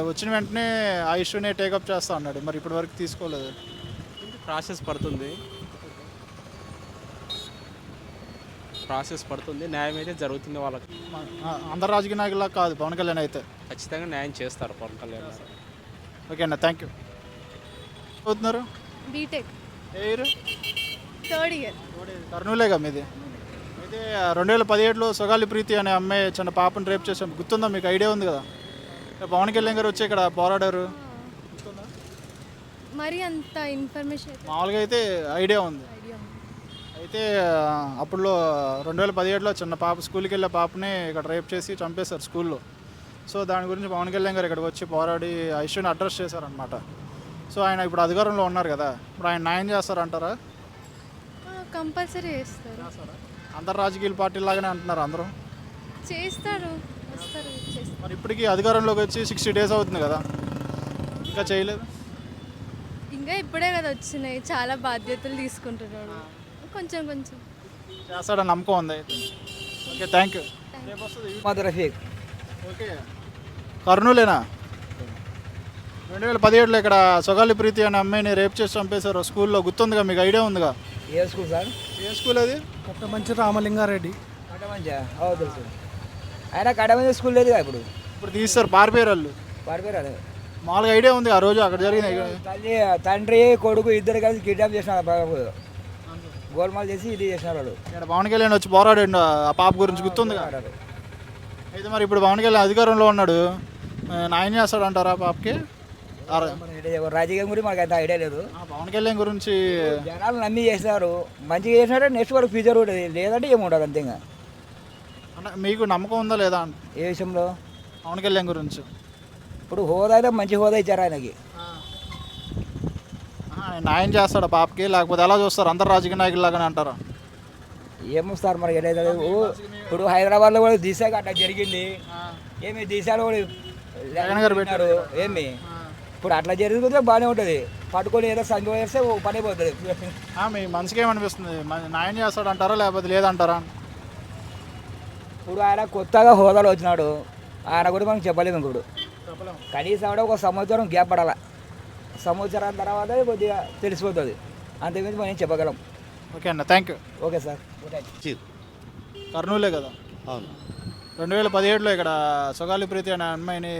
A: వచ్చిన వెంటనే ఆ ఇష్యూనే టేకప్ చేస్తా అన్నాడు, మరి ఇప్పటి వరకు తీసుకోలేదు.
E: ప్రాసెస్ పడుతుంది, న్యాయం అయితే జరుగుతుంది వాళ్ళకి.
A: అందరు రాజకీయ నాయకులా కాదు, పవన్ కళ్యాణ్ అయితే
E: ఖచ్చితంగా న్యాయం చేస్తారు పవన్ కళ్యాణ్.
A: ఓకే అన్న, థ్యాంక్ యూ. అవుతున్నారు
L: బీటెక్
A: ఏ ఇయర్?
L: 3rd year.
A: కర్నూలేగా మీది? అయితే 2017లో సొగాలి ప్రీతి అనే అమ్మాయి చిన్న పాపను రేప్ చేసాం, గుర్తుందా మీకు? ఐడియా ఉంది కదా? పవన్ కళ్యాణ్ గారు వచ్చి ఇక్కడ పోరాడారు.
L: మరి అంత ఇన్ఫర్మేషన్ అయితే
A: మామూలుగా అయితే ఐడియా ఉంది.
L: ఐడియా ఉంది.
A: అయితే అప్పుడులో 2017లో చిన్న పాప స్కూల్కి వెళ్ళే పాపని ఇక్కడ రేప్ చేసి చంపేశారు స్కూల్లో. సో దాని గురించి పవన్ కళ్యాణ్ గారు ఇక్కడికి వచ్చి పోరాడి ఆ ఇష్యూని అడ్రస్ చేశారనమాట. సో ఆయన ఇప్పుడు అధికారంలో ఉన్నారు కదా, ఇప్పుడు ఆయన న్యాయం చేస్తారంటారా?
L: కంపల్సరీ చేస్తారు.
A: అందరు రాజకీయ పార్టీల లాగానే అంటున్నారు అందరూ.
L: చేస్తారు, వస్తారు, చేస్తారు.
A: మరి ఇప్పటికీ అధికారంలోకి వచ్చి 60 days అవుతుంది కదా, ఇంకా చేయలేదు.
L: ఇంకా ఇప్పుడే కదా వచ్చినాయి, చాలా బాధ్యతలు తీసుకుంటున్నాడు. కొంచెం కొంచెం
A: చేస్తాడని నమ్మకం ఉంది అయితే. Okay, thank you. రేపు వస్తుంది.
F: రఫీక్
A: ఓకే, కర్నూలేనా? 2017లో ఇక్కడ సొగాలి ప్రీతి అనే అమ్మాయిని రేప్ చేసి చంపేశారు స్కూల్లో, గుర్తుందిగా మీకు? ఐడియా ఉందిగా?
F: ఏ స్కూల్ సార్?
A: ఏ స్కూల్ అది?
F: కట్టమంచి రామలింగారెడ్డి. కట్టమంచి తెలుసు. ఆయన కట్టమంచి స్కూల్ లేదు ఇప్పుడు.
A: ఇప్పుడు తీస్తారు, పారిపోయారు వాళ్ళు.
F: పారిపోయారు.
A: మామూలుగా ఐడియా ఉంది ఆ రోజు అక్కడ జరిగిన
F: తల్లి తండ్రి కొడుకు ఇద్దరు కలిసి కిడ్నాప్ చేసినారు, గోల్మాల్ చేసి ఇది చేసినారు వాళ్ళు.
A: ఇక్కడ పవన్ కళ్యాణ్ వచ్చి పోరాడండి ఆ పాప గురించి, గుర్తుందిగా? అయితే మరి ఇప్పుడు పవన్ కళ్యాణ్ అధికారంలో ఉన్నాడు, న్యాయం చేస్తాడంటారా పాపకి?
F: రాజకీయం గురించి మనకు అంత ఐడియా లేదు.
A: పవన్ కళ్యాణ్ గురించి
F: జనాలు నమ్మి చేసినారు, మంచిగా చేసినారంటే నెక్స్ట్ వరకు ఫ్యూచర్ ఉంటుంది, లేదంటే ఏముండదు అంతే. ఇంకా
A: అంటే మీకు నమ్మకం ఉందా లేదా
F: ఏ విషయంలో?
A: పవన్ కళ్యాణ్ గురించి
F: ఇప్పుడు హోదా అయితే మంచి హోదా ఇచ్చారు ఆయనకి.
A: న్యాయం చేస్తాడా పాపకి, లేకపోతే ఎలా చూస్తారు? అందరు రాజకీయ నాయకులు లాగానే అంటారా?
F: ఏమొస్తారు మనకి ఏదైతే. ఇప్పుడు హైదరాబాద్లో కూడా దిశ అట్లా జరిగింది, ఏమి దిశలో
A: జగన్ గారు పెట్టారు
F: ఏమి. ఇప్పుడు అట్లా జరిగితే బాగానే ఉంటుంది, పట్టుకొని ఏదో సంఖ్య వేస్తే పని పోతుంది.
A: మీ మనసుకి ఏమనిపిస్తుంది? న్యాయం చేస్తాడంటారా లేకపోతే లేదంటారా?
F: ఇప్పుడు ఆయన కొత్తగా హోదాలో వచ్చినాడు, ఆయన కూడా మనం చెప్పలేము. ఇప్పుడు కనీసం కూడా ఒక సంవత్సరం గ్యాప్ పడాల, సంవత్సరం తర్వాత కొద్దిగా తెలిసిపోతుంది, అంతకుమించి మనం చెప్పగలం.
A: ఓకే అన్న, థ్యాంక్ యూ.
F: Okay sir.
A: కర్నూలే కదా?
J: అవును.
A: 2017లో ఇక్కడ సొగాలి ప్రీతి అనే అమ్మాయిని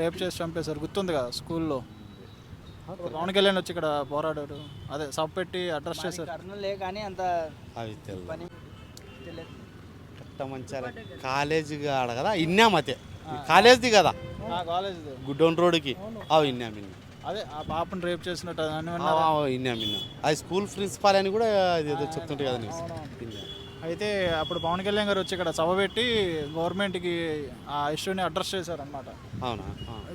A: రేప్ చేసి చంపేశారు, గుర్తుంది కదా స్కూల్లో? పవన్ కళ్యాణ్ వచ్చి ఇక్కడ పోరాడారు, అదే సబ్ పెట్టి అడ్రస్ చేశారు.
E: కర్నూలే కానీ అంత
J: అవి మంచిగా కాలేజీ కాడ కదా, ఇన్నామతే కాలేజ్ది కదా,
A: కాలేజ్
J: గుడ్డౌన్ రోడ్కి. అవి ఇన్నాం
A: అదే ఆ పాపను రేప్ చేసినట్టు
J: ఇన్నాం. అది స్కూల్ ప్రిన్సిపాల్ అని కూడా ఏదో చెప్తుంటే కదా న్యూస్.
A: అయితే అప్పుడు పవన్ కళ్యాణ్ గారు వచ్చి ఇక్కడ సభ పెట్టి గవర్నమెంట్కి ఆ ఇష్యూని అడ్రస్ చేశారనమాట.
J: అవునా?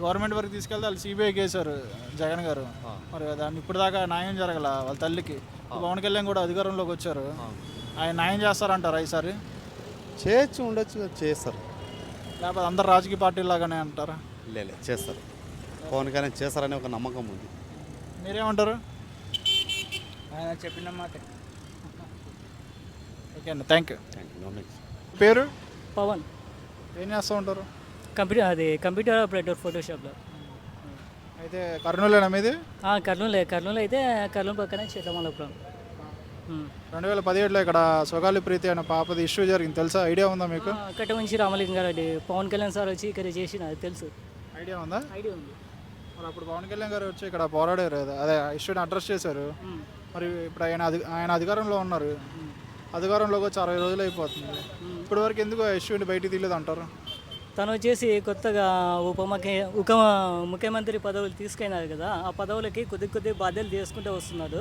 A: గవర్నమెంట్ వరకు తీసుకెళ్తే వాళ్ళు సిబిఐకి వేశారు జగన్ గారు. మరి దాన్ని ఇప్పుడు దాకా న్యాయం జరగల వాళ్ళ తల్లికి. పవన్ కళ్యాణ్ కూడా అధికారంలోకి వచ్చారు, ఆయన న్యాయం చేస్తారంటారా ఈసారి?
J: చేయొచ్చు, ఉండొచ్చు, చేస్తారు.
A: లేకపోతే అందరు రాజకీయ పార్టీల లాగానే అంటారా?
J: లేదు, చేస్తారు. పవన్ కళ్యాణ్ చేస్తారనే ఒక నమ్మకం ఉంది.
A: మీరేమంటారు?
E: ఆయన చెప్పిన మాట.
A: ఓకే అండి, థ్యాంక్ యూ.
M: పేరు?
A: పవన్. ఏం చేస్తూ ఉంటారు?
M: కంప్యూటర్ ఆపరేటర్ ఫోటోషాప్లో.
A: అయితే కర్నూలేనా మీది?
M: కర్నూలు అయితే కర్నూలు పక్కనే చిట్టమల్లపురం.
A: 2017లో ఇక్కడ సొగాలి ప్రీతి అనే పాపది ఇష్యూ జరిగింది, తెలుసా? ఐడియా ఉందా మీకు?
M: కట్టమంచి రామలింగారెడ్డి పవన్ కళ్యాణ్ సార్ వచ్చి ఇక్కడ చేసిన, అది తెలుసు.
A: ఐడియా ఉందా?
M: ఐడియా ఉంది.
A: మరి అప్పుడు పవన్ కళ్యాణ్ గారు వచ్చి ఇక్కడ పోరాడారు కదా, అదే ఇష్యూని అడ్రస్ చేశారు. మరి ఇప్పుడు ఆయన అధికారంలో ఉన్నారు, అధికారంలోకి వచ్చి 60 రోజులు అయిపోతుంది. ఇప్పటి వరకు ఎందుకు ఇష్యూని బయటికి తీయలేదు అంటారు?
M: తను వచ్చేసి కొత్తగా ముఖ్యమంత్రి పదవులు తీసుకెళ్ళినారు కదా, ఆ పదవులకి కొద్ది బాధ్యతలు చేసుకుంటూ వస్తున్నాడు.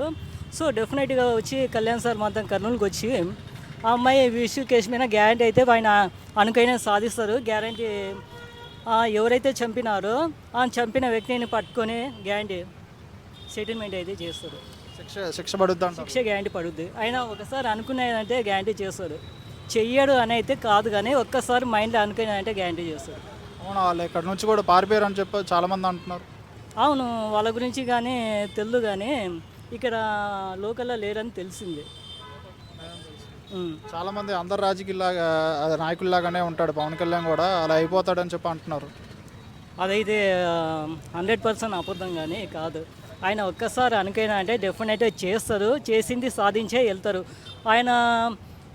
M: సో డెఫినెట్గా వచ్చి కళ్యాణ్ సార్ మాత్రం కర్నూలుకి వచ్చి ఆ అమ్మాయి ఇష్యూ కేసు మీద గ్యారంటీ అయితే ఆయన అనుకైనా సాధిస్తారు. గ్యారంటీ ఎవరైతే చంపినారో ఆ చంపిన వ్యక్తిని పట్టుకొని గ్యారంటీ సెటిల్మెంట్ అయితే చేస్తారు.
A: శిక్ష పడుద్ది,
M: శిక్ష గ్యారంటీ పడుద్ది. ఆయన ఒకసారి అనుకునేదంటే గ్యారంటీ చేస్తాడు, చెయ్యడు అని అయితే కాదు, కానీ ఒక్కసారి మైండ్లో అనుకునేదంటే గ్యారంటీ చేస్తాడు.
A: అవును, వాళ్ళు ఇక్కడ నుంచి కూడా పారిపోయారు అని చెప్పి చాలామంది అంటున్నారు.
M: అవును, వాళ్ళ గురించి కానీ తెలుసు, కానీ ఇక్కడ లోకల్లో లేరని తెలిసింది.
A: చాలామంది అందరు రాజకీయ నాయకుల్లాగానే ఉంటాడు పవన్ కళ్యాణ్ కూడా, అలా అయిపోతాడని చెప్పి అంటున్నారు.
M: అదైతే 100% అబద్ధం కానీ కాదు. ఆయన ఒక్కసారి అనుకైనా అంటే డెఫినెట్గా చేస్తారు, చేసింది సాధించే వెళ్తారు. ఆయన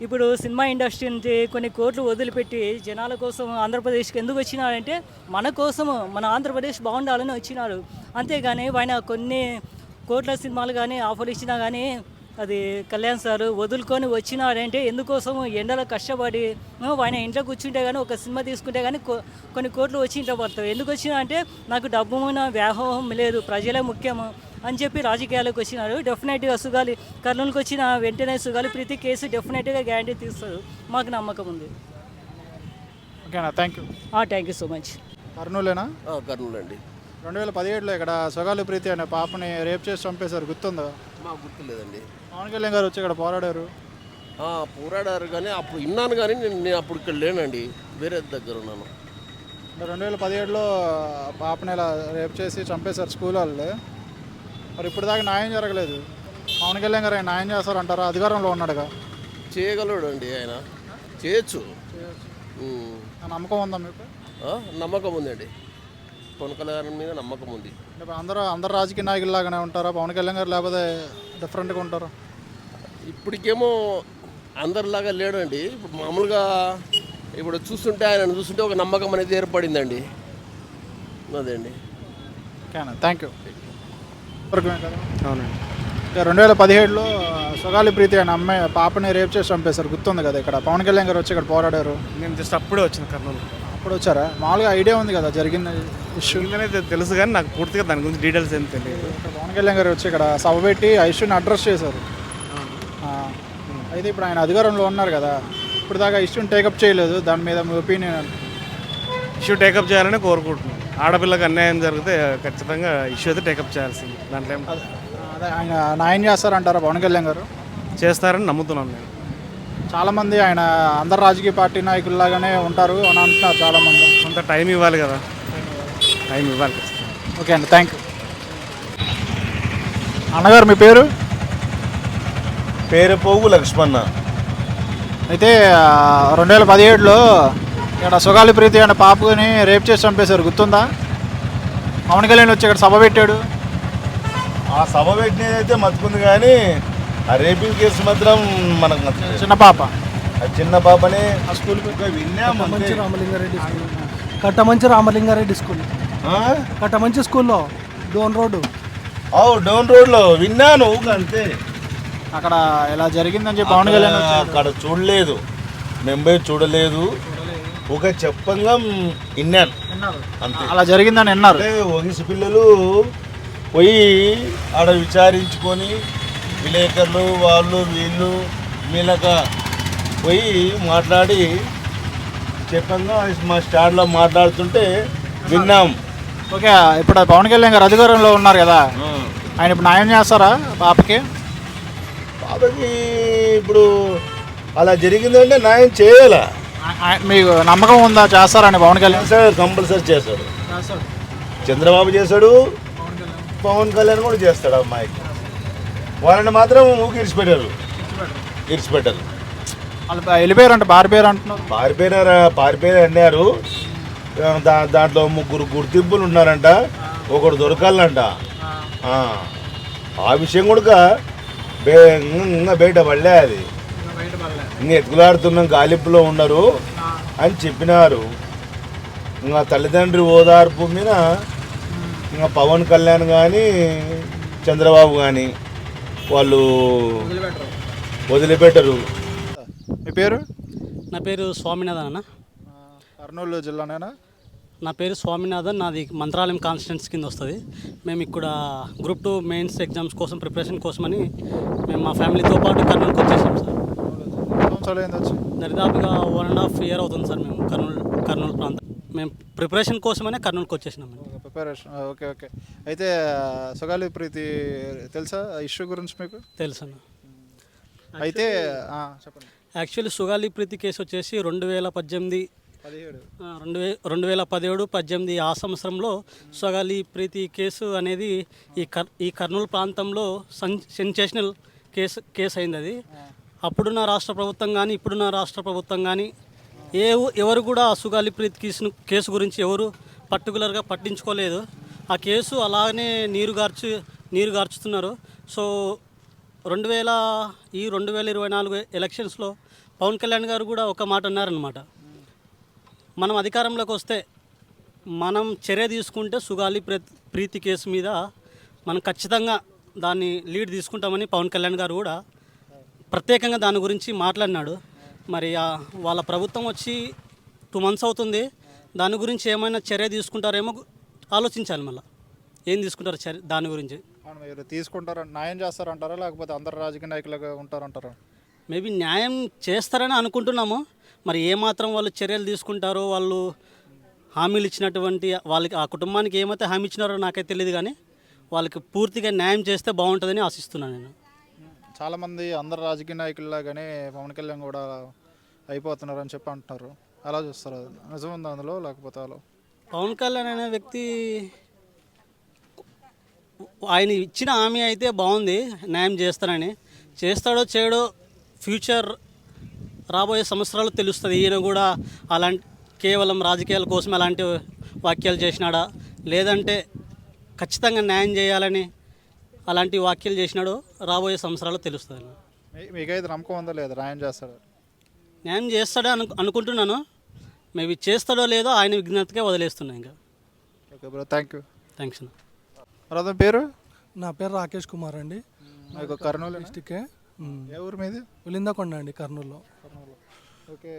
M: ఇప్పుడు సినిమా ఇండస్ట్రీ నుంచి కొన్ని కోట్లు వదిలిపెట్టి జనాల కోసం ఆంధ్రప్రదేశ్కి ఎందుకు వచ్చినాడంటే మన కోసము, మన ఆంధ్రప్రదేశ్ బాగుండాలని వచ్చినాడు. అంతేగాని ఆయన కొన్ని కోట్ల సినిమాలు కానీ ఆఫర్ ఇచ్చినా కానీ అది కళ్యాణ్ సార్ వదులుకొని వచ్చినాడంటే ఎందుకోసం ఎండలో కష్టపడి ఆయన ఇంట్లో కూర్చుంటే కానీ ఒక సినిమా తీసుకుంటే కానీ కొన్ని కోట్లు వచ్చి ఇంట్లో పడతావు. ఎందుకు వచ్చినా అంటే నాకు డబ్బు మీద వ్యామోహం లేదు, ప్రజలే ముఖ్యము అని చెప్పి రాజకీయాలకు వచ్చినారు. డెఫినెట్గా సుగాలి కర్నూలుకి వచ్చిన వెంటనే సుగాలి ప్రీతి కేసు డెఫినెట్గా గ్యారంటీ తీస్తారు, మాకు నమ్మకం ఉంది.
A: ఓకేనా, thank you.
M: Thank you so much.
A: కర్నూలేనా?
C: కర్నూలు అండి.
A: 2017లో ఇక్కడ సొగాలి ప్రీతి అనే పాపని రేప్ చేసి చంపేశారు, గుర్తుందా?
C: మాకు గుర్తులేదండి.
A: పవన్ కళ్యాణ్ గారు వచ్చి ఇక్కడ పోరాడారు.
C: పోరాడారు కానీ అప్పుడు విన్నాను, కానీ నేను అప్పుడు ఇక్కడ లేనండి, వేరే దగ్గర ఉన్నాను.
A: 2017లో పాపని ఇలా రేప్ చేసి చంపేశారు స్కూల్ వాళ్ళు. మరి ఇప్పుడు దాకా న్యాయం జరగలేదు. పవన్ కళ్యాణ్ గారు ఆయన న్యాయం చేస్తారంటారా? అధికారంలో ఉన్నాడుగా.
C: చేయగలడు అండి, ఆయన చేయొచ్చు.
A: నమ్మకం ఉందా మీకు?
C: నమ్మకం ఉందండి, పవన్ కళ్యాణ్ మీద నమ్మకం ఉంది.
A: అందరు రాజకీయ నాయకుల్లాగానే ఉంటారా? పవన్ కళ్యాణ్ గారు లేకపోతే డిఫరెంట్గా ఉంటారా?
C: ఇప్పటికేమో అందరిలాగా లేడండి. ఇప్పుడు మామూలుగా ఇప్పుడు చూస్తుంటే ఆయన చూస్తుంటే ఒక నమ్మకం అనేది ఏర్పడిందండి, అదే అండి.
A: ఓకేనా, థ్యాంక్ యూ.
J: అవునండి.
A: 2017లో సొగాలి ప్రీతి అనే అమ్మాయి పాపని రేప్ చేసి చంపేశారు, గుర్తుంది కదా? ఇక్కడ పవన్ కళ్యాణ్ గారు వచ్చి ఇక్కడ పోరాడారు.
J: నేను జస్ట్ అప్పుడే వచ్చిన కర్నూలు.
A: అప్పుడు వచ్చారా? మామూలుగా ఐడియా ఉంది కదా జరిగిన ఇష్యూ
J: అనేది తెలుసు, కానీ నాకు పూర్తిగా దాని గురించి డీటెయిల్స్ ఏం తెలియదు.
A: ఇక్కడ పవన్ కళ్యాణ్ గారు వచ్చి ఇక్కడ సభ పెట్టి ఆ ఇష్యూని అడ్రస్ చేశారు. అయితే ఇప్పుడు ఆయన అధికారంలో ఉన్నారు కదా, ఇప్పుడు దాకా ఇష్యూని టేకప్ చేయలేదు. దాని మీద మీ ఒపీనియన్?
J: ఇష్యూ టేకప్ చేయాలని కోరుకుంటున్నాను. ఆడపిల్లకి అన్యాయం జరిగితే ఖచ్చితంగా ఇష్యూ అయితే టేకప్ చేయాల్సింది. దాంట్లో
A: అదే ఆయన న్యాయం చేస్తారంటారా పవన్ కళ్యాణ్ గారు?
J: చేస్తారని నమ్ముతున్నాను నేను.
A: చాలామంది ఆయన అందరు రాజకీయ పార్టీ నాయకుల్లాగానే ఉంటారు అని అంటున్నారు చాలామంది.
J: కొంత టైం ఇవ్వాలి కదా, టైం ఇవ్వాలి.
A: ఓకే అండి, థ్యాంక్ యూ. అన్నగారు మీ పేరు?
J: పేరు పోగు లక్ష్మణ.
A: అయితే 2017లో ఇక్కడ సొగాలి ప్రీతి అనే పాపని రేప్ చేసి చంపేశారు, గుర్తుందా? పవన్ కళ్యాణ్ వచ్చి ఇక్కడ సభ పెట్టాడు.
J: ఆ సభ పెట్టినది అయితే మతుకుంది, కానీ ఆ రేపింగ్ కేసు మాత్రం మనకు నచ్చలేదు.
A: చిన్న పాప,
J: ఆ చిన్న పాపని
A: ఆ స్కూల్
J: విన్నాము.
G: రామలింగారెడ్డి స్కూల్, కట్టమంచి రామలింగారెడ్డి స్కూల్, కట్టమంచి స్కూల్లో డోన్ రోడ్డు.
J: డౌన్ రోడ్లో విన్నాను అంతే.
A: అక్కడ ఇలా జరిగిందని చెప్పి పవన్ కళ్యాణ్
J: అక్కడ చూడలేదు, మేము చూడలేదు, ఒక చెప్పంగా విన్నాను అంతే.
A: అలా జరిగిందని విన్నారు.
J: ఒగిసి పిల్లలు పోయి ఆడ విచారించుకొని విలేకరులు వాళ్ళు వీళ్ళు వీళ్ళక పోయి మాట్లాడి చెప్పంగా మా స్టాండ్లో మాట్లాడుతుంటే విన్నాం.
A: ఓకే, ఇప్పుడు పవన్ కళ్యాణ్ గారు అధికారంలో ఉన్నారు కదా, ఆయన ఇప్పుడు న్యాయం చేస్తారా పాపకి?
J: పాపకి ఇప్పుడు అలా జరిగిందంటే న్యాయం చేయాలా?
A: మీకు నమ్మకం ఉందా చేస్తారని పవన్ కళ్యాణ్?
J: కంపల్సరీ చేస్తాడు. చంద్రబాబు చేశాడు, పవన్ కళ్యాణ్ కూడా చేస్తాడు. అమ్మాయికి వాళ్ళని మాత్రం ఊకి ఇరిచిపెట్టారు.
A: వాళ్ళు వెళ్ళిపోయారంట, పారిపోయారు అంటున్నారు.
J: పారిపోయారు అన్నారు. దాంట్లో 3 గుర్తింపులు ఉన్నారంట, ఒకడు దొరకాలంట. ఆ విషయం కూడా ఇంకా బయట పడలే. అది ఇంకా ఎత్తుకులాడుతున్నాం, గాలింపులో ఉన్నారు అని చెప్పినారు. ఇంకా తల్లిదండ్రి ఓదార్పు మీద ఇంకా పవన్ కళ్యాణ్ కానీ చంద్రబాబు కానీ వాళ్ళు వదిలిపెట్టరు.
A: మీ పేరు?
M: నా పేరు స్వామినాథన్ అన్న.
A: కర్నూలు జిల్లానేనా?
M: నా పేరు స్వామినాథన్, నాది మంత్రాలయం కాన్స్టిట్యున్సీ కింద వస్తుంది. మేము ఇక్కడ గ్రూప్ 2 మెయిన్స్ ఎగ్జామ్స్ కోసం ప్రిపరేషన్ కోసమని మేము మా ఫ్యామిలీతో పాటు కర్నూలుకి వచ్చేసాం సార్. దరిదాపుగా 1.5 year అవుతుంది సార్. మేము కర్నూలు ప్రాంతం మేము ప్రిపరేషన్ కోసమనే కర్నూలుకి వచ్చేసినాం.
A: Preparation, okay okay. అయితే సొగాలి ప్రీతి తెలుసా ఇష్యూ గురించి మీకు?
M: తెలుసు అన్న.
A: అయితే చెప్పండి.
M: యాక్చువల్లీ సొగాలి ప్రీతి కేసు వచ్చేసి 2017 ఆ సంవత్సరంలో సొగాలి ప్రీతి కేసు అనేది ఈ కర్నూలు ప్రాంతంలో సెన్సేషనల్ కేసు అయింది. అది అప్పుడున్న రాష్ట్ర ప్రభుత్వం కానీ ఇప్పుడున్న రాష్ట్ర ప్రభుత్వం కానీ ఎవరు కూడా సొగాలి ప్రీతి కేసు గురించి ఎవరు పర్టికులర్గా పట్టించుకోలేదు. ఆ కేసు అలానే నీరు గార్చుతున్నారు. సో 2024 ఎలక్షన్స్లో పవన్ కళ్యాణ్ గారు కూడా ఒక మాట అన్నారనమాట, మనం అధికారంలోకి వస్తే మనం చర్య తీసుకుంటే సొగాలి ప్రీతి కేసు మీద మనం ఖచ్చితంగా
N: దాన్ని లీడ్ తీసుకుంటామని పవన్ కళ్యాణ్ గారు కూడా ప్రత్యేకంగా దాని గురించి మాట్లాడినాడు. మరి వాళ్ళ ప్రభుత్వం వచ్చి 2 months అవుతుంది. దాని గురించి ఏమైనా చర్య తీసుకుంటారేమో ఆలోచించాలి. మళ్ళీ ఏం తీసుకుంటారు చర్య దాని గురించి?
A: మీరు తీసుకుంటారా, న్యాయం చేస్తారంటారా, లేకపోతే అందరు రాజకీయ నాయకులుగా ఉంటారంటారా?
N: మేబీ న్యాయం చేస్తారని అనుకుంటున్నాము. మరి ఏమాత్రం వాళ్ళు చర్యలు తీసుకుంటారో, వాళ్ళు హామీలు ఇచ్చినటువంటి వాళ్ళకి ఆ కుటుంబానికి ఏమైతే హామీ ఇచ్చినారో నాకైతే తెలియదు, కానీ వాళ్ళకి పూర్తిగా న్యాయం చేస్తే బాగుంటుందని ఆశిస్తున్నాను నేను.
A: చాలామంది అందరు రాజకీయ నాయకుల్లాగానే పవన్ కళ్యాణ్ కూడా అయిపోతున్నారు అని చెప్పి అంటున్నారు. అలా చూస్తారు, అది నిజం ఉందా అందులో, లేకపోతే అలా?
N: పవన్ కళ్యాణ్ అనే వ్యక్తి ఆయన ఇచ్చిన హామీ అయితే బాగుంది, న్యాయం చేస్తానని. చేస్తాడో చేయడో ఫ్యూచర్ రాబోయే సంవత్సరాలు తెలుస్తుంది. ఈయన కూడా అలాంటి కేవలం రాజకీయాల కోసం అలాంటి వాక్యాలు చేసినాడా, లేదంటే ఖచ్చితంగా న్యాయం చేయాలని అలాంటి వాక్యాలు చేసినాడో రాబోయే సంవత్సరాలు తెలుస్తుంది.
A: మీకైతే నమ్మకం ఉందా లేదా న్యాయం చేస్తాడు?
N: న్యాయం చేస్తాడే అనుకుంటున్నాను. మేబీ చేస్తాడో లేదో ఆయన విజ్ఞతకే వదిలేస్తున్నాను. ఇంకా
A: okay bro, thank you.
N: Thanks అన్న.
A: బ్రదర్ పేరు?
O: నా పేరు రాకేష్ కుమార్ అండి.
A: మీకు కర్నూలు
O: డిస్టిక్కే.
A: ఏ ఊరు మీది?
O: ఉలిందకొండ అండి, కర్నూలులో.
A: ఓకే,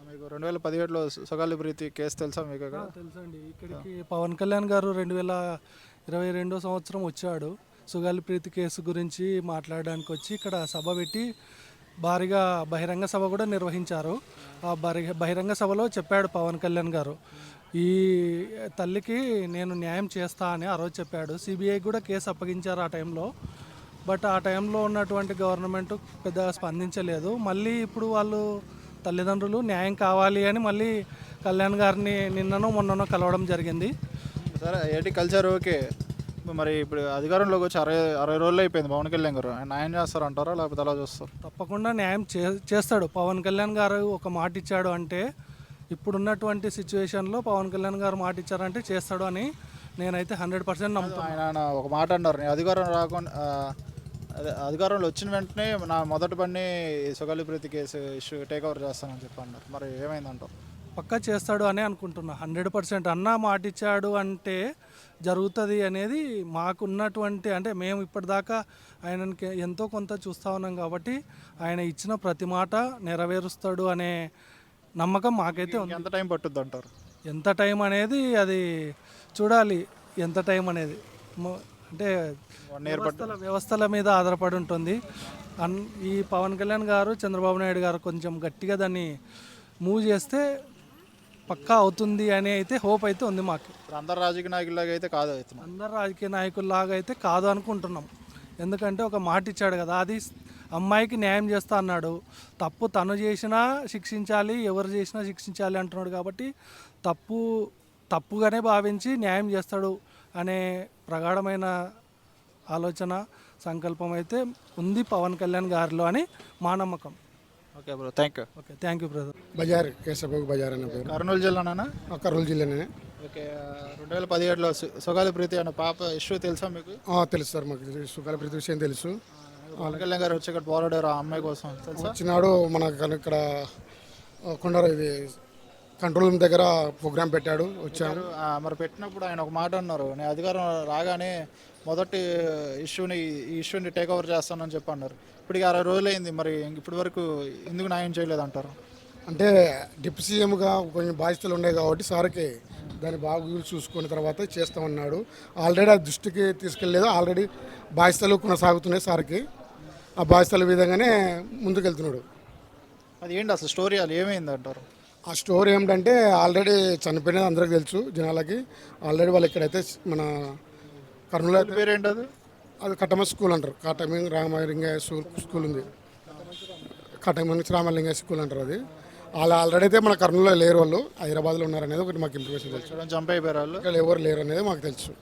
A: మీకు 2017లో సుగాలి ప్రీతి కేసు తెలుసా మీకు?
O: తెలుసండి. ఇక్కడికి పవన్ కళ్యాణ్ గారు 2022 సంవత్సరం వచ్చాడు. సుగాలి ప్రీతి కేసు గురించి మాట్లాడడానికి వచ్చి ఇక్కడ సభ పెట్టి భారీగా బహిరంగ సభ కూడా నిర్వహించారు. ఆ బహిరంగ సభలో చెప్పాడు పవన్ కళ్యాణ్ గారు, ఈ తల్లికి నేను న్యాయం చేస్తా అని ఆ రోజు చెప్పాడు. సిబిఐ కూడా కేసు అప్పగించారు ఆ టైంలో. బట్ ఆ టైంలో ఉన్నటువంటి గవర్నమెంట్ పెద్దగా స్పందించలేదు. మళ్ళీ ఇప్పుడు వాళ్ళు తల్లిదండ్రులు న్యాయం కావాలి అని మళ్ళీ కళ్యాణ్ గారిని నిన్ననో మొన్ననో కలవడం జరిగింది.
A: సరే, ఏంటి కల్చర్ ఓకే, మరి ఇప్పుడు అధికారంలోకి వచ్చి 60 రోజులు అయిపోయింది పవన్ కళ్యాణ్ గారు. ఆయన న్యాయం చేస్తారంటారా, లేకపోతే అలా చూస్తారు?
O: తప్పకుండా న్యాయం చేస్తాడు. పవన్ కళ్యాణ్ గారు ఒక మాట ఇచ్చాడు అంటే, ఇప్పుడున్నటువంటి సిచ్యువేషన్లో పవన్ కళ్యాణ్ గారు మాట ఇచ్చారంటే చేస్తాడు అని నేనైతే 100% నమ్ముతాను.
A: ఆయన ఒక మాట అన్నారు, నేను అధికారంలో వచ్చిన వెంటనే నా మొదటి పని Sugali Preethi case issue take over చేస్తానని చెప్పి అన్నారు. మరి ఏమైందంటారు?
O: పక్కా చేస్తాడు అని అనుకుంటున్నా. 100% అన్న మాట ఇచ్చాడు అంటే జరుగుతుంది అనేది మాకున్నటువంటి, అంటే మేము ఇప్పటిదాకా ఆయనకి ఎంతో కొంత చూస్తూ ఉన్నాం కాబట్టి ఆయన ఇచ్చిన ప్రతి మాట నెరవేరుస్తాడు అనే నమ్మకం మాకైతే ఉంది.
A: ఎంత టైం పట్టుద్ది అంటారు?
O: ఎంత టైం అనేది అది చూడాలి. ఎంత టైం అనేది అంటే వ్యవస్థల మీద ఆధారపడి ఉంటుంది. ఈ పవన్ కళ్యాణ్ గారు, చంద్రబాబు నాయుడు గారు కొంచెం గట్టిగా దాన్ని మూవ్ చేస్తే పక్కా అవుతుంది అని అయితే హోప్ అయితే ఉంది మాకు.
A: అందరు రాజకీయ నాయకుల్లాగా అయితే కాదు,
O: అందరు రాజకీయ నాయకుల్లాగా అయితే కాదు అనుకుంటున్నాం. ఎందుకంటే ఒక మాట ఇచ్చాడు కదా, అది అమ్మాయికి న్యాయం చేస్తా అన్నాడు. తప్పు తను చేసినా శిక్షించాలి, ఎవరు చేసినా శిక్షించాలి అంటున్నాడు. కాబట్టి తప్పుగానే భావించి న్యాయం చేస్తాడు అనే ప్రగాఢమైన ఆలోచన, సంకల్పం అయితే ఉంది పవన్ కళ్యాణ్ గారిలో అని మా నమ్మకం.
A: Okay bro, thank you.
O: Okay, thank you brother.
P: బజార్ కేశవబాబు బజార్ అనే పేరు.
A: కర్నూలు జిల్లానా?
P: కర్నూలు జిల్లానే.
A: ఓకే, 2017లో సుగాలి ప్రీతి అనే పాప ఇష్యూ తెలుసా మీకు?
P: తెలుసు సార్, మాకు సుగాలి ప్రీతి విషయం తెలుసు.
A: పవన్ కళ్యాణ్ గారు వచ్చి ఇక్కడ పోరాడారు ఆ అమ్మాయి కోసం, తెలుసా?
P: వచ్చినాడు మనకు ఇక్కడ కొండర ఇది కంట్రోల్ రూమ్ దగ్గర ప్రోగ్రామ్ పెట్టాడు, వచ్చాడు.
A: మరి పెట్టినప్పుడు ఆయన ఒక మాట అన్నారు, నేను అధికారం రాగానే మొదటి ఈ ఇష్యూని టేక్ ఓవర్ చేస్తానని చెప్పి అన్నారు. ఇప్పటికి 60 రోజులు అయింది, మరి ఇప్పటి వరకు ఎందుకు న్యాయం చేయలేదు అంటారు?
P: అంటే డిప్యూటీ సీఎంగా కొంచెం బాధ్యతలు ఉన్నాయి కాబట్టి సార్కి దాన్ని బాగా చూసుకున్న తర్వాత చేస్తామన్నాడు. ఆల్రెడీ ఆ దృష్టికి తీసుకెళ్ళలేదు. ఆల్రెడీ బాధ్యతలు కొనసాగుతున్నాయి సార్కి. ఆ బాధ్యతల విధంగానే ముందుకెళ్తున్నాడు.
A: అది ఏంటి అసలు స్టోరీ, అది ఏమైంది అంటారు?
P: ఆ స్టోరీ ఏమిటంటే ఆల్రెడీ చనిపోయినది అందరికీ తెలుసు జనాలకి. ఆల్రెడీ వాళ్ళు ఇక్కడైతే మన కర్నూలు
A: పేరు ఏంటది?
P: అది కట్టమ స్కూల్ అంటారు. కట్టమింగ్ రామలింగ స్కూల్ ఉంది, కట్టమింగ్ రామలింగ స్కూల్ అంటారు. అది వాళ్ళు ఆల్రెడీ అయితే మన కర్నూలులో లేరు, వాళ్ళు హైదరాబాద్లో ఉన్నారనేది ఒకటి మాకు ఇన్ఫర్మేషన్ తెలుసు.
A: చంపైపోయారు వాళ్ళు,
P: ఇక్కడ ఎవరు లేరు అనేది మాకు తెలుసు.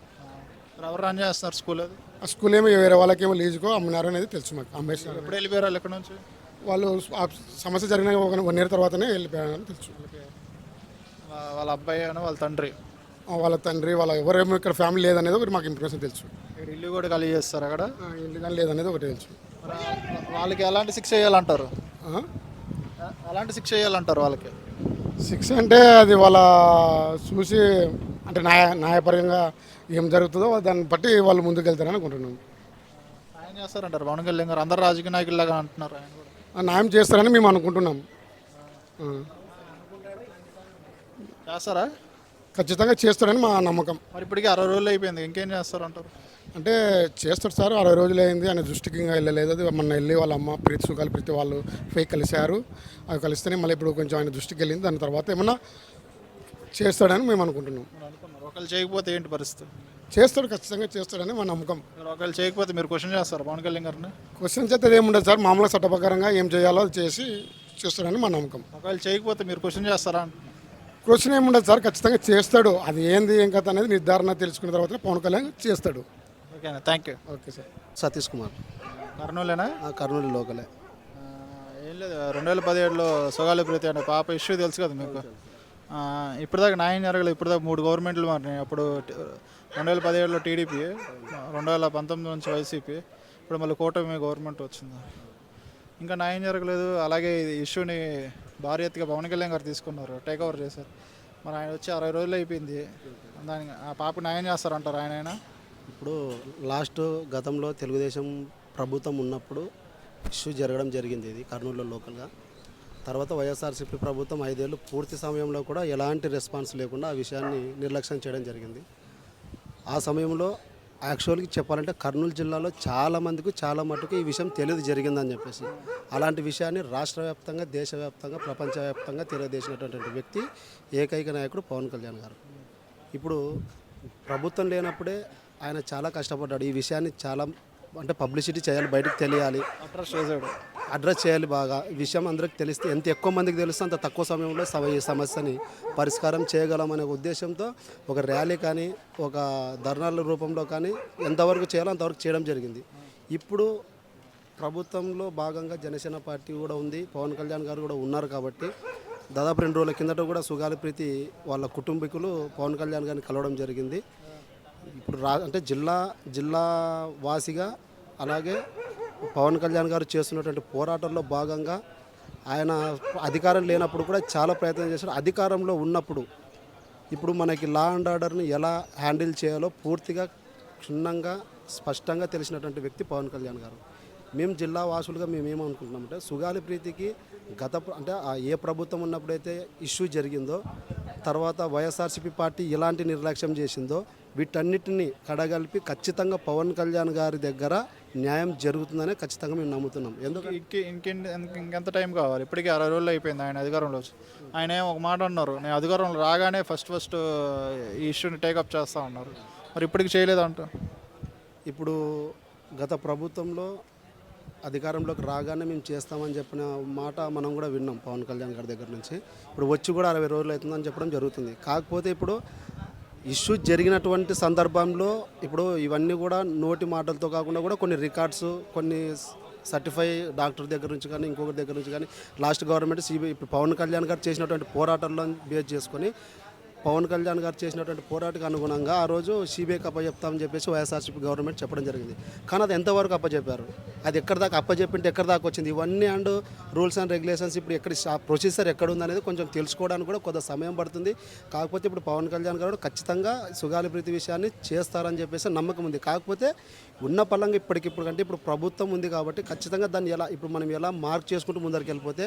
A: ఎవరు రన్ చేస్తున్నారు స్కూల్? అది
P: ఆ స్కూల్ ఏమో వేరే వాళ్ళకి ఏమో లీజుకో అమ్మినారు అనేది తెలుసు మాకు. అమ్మేసినారు.
A: ఎప్పుడు వెళ్ళిపోయారు వాళ్ళు ఇక్కడ నుంచి?
P: వాళ్ళు ఆ సమస్య జరిగిన 1 year తర్వాతనే వెళ్ళిపోయారని తెలుసు.
A: వాళ్ళ అబ్బాయి అని వాళ్ళ తండ్రి,
P: వాళ్ళ తండ్రి వాళ్ళ ఎవరేమో ఇక్కడ ఫ్యామిలీ లేదనేది ఒకటి మాకు ఇన్ఫర్మేషన్ తెలుసు.
A: ఇల్లు కూడా ఖాళీ చేస్తారు అక్కడ,
P: ఇల్లు కానీ లేదనేది ఒకటి తెలుసు.
A: వాళ్ళకి ఎలాంటి శిక్ష చేయాలంటారు? ఎలాంటి శిక్ష చేయాలంటారు వాళ్ళకి?
P: శిక్ష అంటే అది వాళ్ళ చూసి అంటే న్యాయపరంగా ఏం జరుగుతుందో దాన్ని బట్టి వాళ్ళు ముందుకు వెళ్తారని అనుకుంటున్నాం.
A: ఆయన చేస్తారంటారు పవన్ కళ్యాణ్ గారు, అందరు రాజకీయ నాయకుల్లాగా అంటున్నారు ఆయన కూడా.
P: న్యాయం చేస్తారని మేము అనుకుంటున్నాం.
A: చేస్తారా?
P: ఖచ్చితంగా చేస్తారని మా నమ్మకం.
A: మరి ఇప్పటికీ 60 రోజులు అయిపోయింది, ఇంకేం చేస్తారంటారు?
P: అంటే చేస్తాడు సార్, 60 రోజులు అయింది, ఆయన దృష్టికి ఇంకా వెళ్ళలేదు. అది మొన్న వెళ్ళి వాళ్ళ అమ్మ ప్రీతి సుఖాలు ప్రీతి వాళ్ళు ఫేక్ కలిశారు. అవి కలిస్తేనే మళ్ళీ ఇప్పుడు కొంచెం ఆయన దృష్టికి వెళ్ళింది. దాని తర్వాత ఏమన్నా చేస్తాడని మేము అనుకుంటున్నాం.
A: ఒకళ్ళు చేయకపోతే ఏంటి పరిస్థితి?
P: చేస్తాడు, ఖచ్చితంగా చేస్తాడని మా నమ్మకం.
A: ఒకళ్ళు చేయకపోతే మీరు క్వశ్చన్ చేస్తారు పవన్ కళ్యాణ్ గారిని?
P: క్వశ్చన్ చేస్తే ఏముండదు సార్, మామూలుగా చట్టప్రకారంగా ఏం చేయాలో అది చేసి చేస్తాడని మా నమ్మకం.
A: ఒకవేళ చేయకపోతే మీరు క్వశ్చన్ చేస్తారా?
P: క్వశ్చన్ ఏముండదు సార్, ఖచ్చితంగా చేస్తాడు. అది ఏంది ఏం కథ అనేది నిర్ధారణ తెలుసుకున్న తర్వాత పవన్ కళ్యాణ్ చేస్తాడు.
A: ఓకేనా, thank you.
P: Okay sir.
Q: Satish Kumar,
A: కర్నూలేనా?
Q: కర్నూలు లోకలే.
A: ఏం లేదు, 2017లో సుగాలి ప్రీతి అంటే పాప ఇష్యూ తెలుసు కదా మీకు. ఇప్పటిదాకా న్యాయం జరగలేదు. ఇప్పటిదాకా 3 గవర్నమెంట్లు మారినాయి. అప్పుడు 2017లో టీడీపీ, 2019 నుంచి వైసీపీ, ఇప్పుడు మళ్ళీ కూటమి గవర్నమెంట్ వచ్చింది. ఇంకా న్యాయం జరగలేదు. అలాగే ఈ ఇష్యూని భారీ ఎత్తుగా పవన్ కళ్యాణ్ గారు తీసుకున్నారు, టేక్ ఓవర్ చేశారు. మరి ఆయన వచ్చి 60 రోజులు అయిపోయింది. దానికి ఆ పాప న్యాయం చేస్తారంటారు ఆయన?
Q: ఇప్పుడు గతంలో తెలుగుదేశం ప్రభుత్వం ఉన్నప్పుడు ఇష్యూ జరగడం జరిగింది ఇది కర్నూలులో లోకల్గా. తర్వాత వైఎస్ఆర్సీపీ ప్రభుత్వం 5 ఏళ్ళు పూర్తి సమయంలో కూడా ఎలాంటి రెస్పాన్స్ లేకుండా ఆ విషయాన్ని నిర్లక్ష్యం చేయడం జరిగింది. ఆ సమయంలో యాక్చువల్గా చెప్పాలంటే కర్నూలు జిల్లాలో చాలా మటుకు ఈ విషయం తెలియదు జరిగిందని చెప్పేసి. అలాంటి విషయాన్ని రాష్ట్ర వ్యాప్తంగా, దేశవ్యాప్తంగా, ప్రపంచవ్యాప్తంగా తెలియజేసినటువంటి వ్యక్తి ఏకైక నాయకుడు పవన్ కళ్యాణ్ గారు. ఇప్పుడు ప్రభుత్వం లేనప్పుడే ఆయన చాలా కష్టపడ్డాడు. ఈ విషయాన్ని చాలా అంటే పబ్లిసిటీ చేయాలి, బయటకు తెలియాలి, అడ్రస్ చేయాలి బాగా. ఈ విషయం అందరికి తెలిస్తే, ఎంత ఎక్కువ మందికి తెలిస్తే అంత తక్కువ సమయంలో ఈ సమస్యని పరిష్కారం చేయగలమనే ఉద్దేశంతో ఒక ర్యాలీ కానీ, ఒక ధర్నాల రూపంలో కానీ ఎంతవరకు చేయాలో అంతవరకు చేయడం జరిగింది. ఇప్పుడు ప్రభుత్వంలో భాగంగా జనసేన పార్టీ కూడా ఉంది, పవన్ కళ్యాణ్ గారు కూడా ఉన్నారు. కాబట్టి దాదాపు 2 రోజుల కిందట కూడా సుగాలి ప్రీతి వాళ్ళ కుటుంబీకులు పవన్ కళ్యాణ్ గారిని కలవడం జరిగింది. ఇప్పుడు అంటే జిల్లా వాసిగా, అలాగే పవన్ కళ్యాణ్ గారు చేస్తున్నటువంటి పోరాటంలో భాగంగా ఆయన అధికారం లేనప్పుడు కూడా చాలా ప్రయత్నం చేశారు. అధికారంలో ఉన్నప్పుడు ఇప్పుడు మనకి లా అండ్ ఆర్డర్ని ఎలా హ్యాండిల్ చేయాలో పూర్తిగా క్షుణ్ణంగా స్పష్టంగా తెలిసినటువంటి వ్యక్తి పవన్ కళ్యాణ్ గారు. మేము జిల్లా వాసులుగా మేము ఏమనుకుంటున్నామంటే సుగాలి ప్రీతికి అంటే ఏ ప్రభుత్వం ఉన్నప్పుడైతే ఇష్యూ జరిగిందో, తర్వాత వైఎస్ఆర్సీపీ పార్టీ ఎలాంటి నిర్లక్ష్యం చేసిందో, వీటన్నిటిని కడగలిపి ఖచ్చితంగా పవన్ కళ్యాణ్ గారి దగ్గర న్యాయం జరుగుతుందనే ఖచ్చితంగా మేము నమ్ముతున్నాం.
A: ఎందుకంటే ఇంకెంత టైం కావాలి? ఇప్పటికీ 60 రోజులు అయిపోయింది ఆయన అధికారంలో వచ్చి. ఆయన ఒక మాట అన్నారు, నేను అధికారంలో రాగానే ఫస్ట్ ఈ ఇష్యూని టేకప్ చేస్తా ఉన్నారు. మరి ఇప్పటికి చేయలేదంట.
Q: ఇప్పుడు గత ప్రభుత్వంలో అధికారంలోకి రాగానే మేము చేస్తామని చెప్పిన మాట మనం కూడా విన్నాం పవన్ కళ్యాణ్ గారి దగ్గర నుంచి. ఇప్పుడు వచ్చి కూడా 60 రోజులు అవుతుందని చెప్పడం జరుగుతుంది. కాకపోతే ఇప్పుడు ఇష్యూ జరిగినటువంటి సందర్భంలో ఇప్పుడు ఇవన్నీ కూడా నోటి మాటలతో కాకుండా కూడా కొన్ని రికార్డ్స్, కొన్ని సర్టిఫై డాక్టర్ దగ్గర నుంచి కానీ, ఇంకొకరి దగ్గర నుంచి కానీ, లాస్ట్ గవర్నమెంట్ ఇప్పుడు పవన్ కళ్యాణ్ గారు చేసినటువంటి పోరాటంలో బేస్ చేసుకొని పవన్ కళ్యాణ్ గారు చేసినటువంటి పోరాటానికి అనుగుణంగా ఆ రోజు సిబిఐకి అప్పచెప్తామని చెప్పేసి వైఎస్ఆర్సీపీ గవర్నమెంట్ చెప్పడం జరిగింది. కానీ అది ఎంతవరకు అప్పచెప్పారు, అది ఎక్కడి దాకా అప్పచెప్పింటే ఎక్కడి దాకా వచ్చింది, ఇవన్నీ అండ్ రూల్స్ అండ్ రెగ్యులేషన్స్ ఇప్పుడు ప్రొసీజర్ ఎక్కడ ఉందనేది కొంచెం తెలుసుకోవడానికి కూడా కొంత సమయం పడుతుంది. కాకపోతే ఇప్పుడు పవన్ కళ్యాణ్ గారు ఖచ్చితంగా సుగాలి ప్రీతి విషయాన్ని చేస్తారని చెప్పేసి నమ్మకం ఉంది. కాకపోతే ఉన్న పలంగా ఇప్పటికిప్పుడు కంటే ఇప్పుడు ప్రభుత్వం ఉంది కాబట్టి ఖచ్చితంగా దాన్ని ఇప్పుడు మనం ఎలా మార్క్ చేసుకుంటూ ముందరికి వెళ్ళిపోతే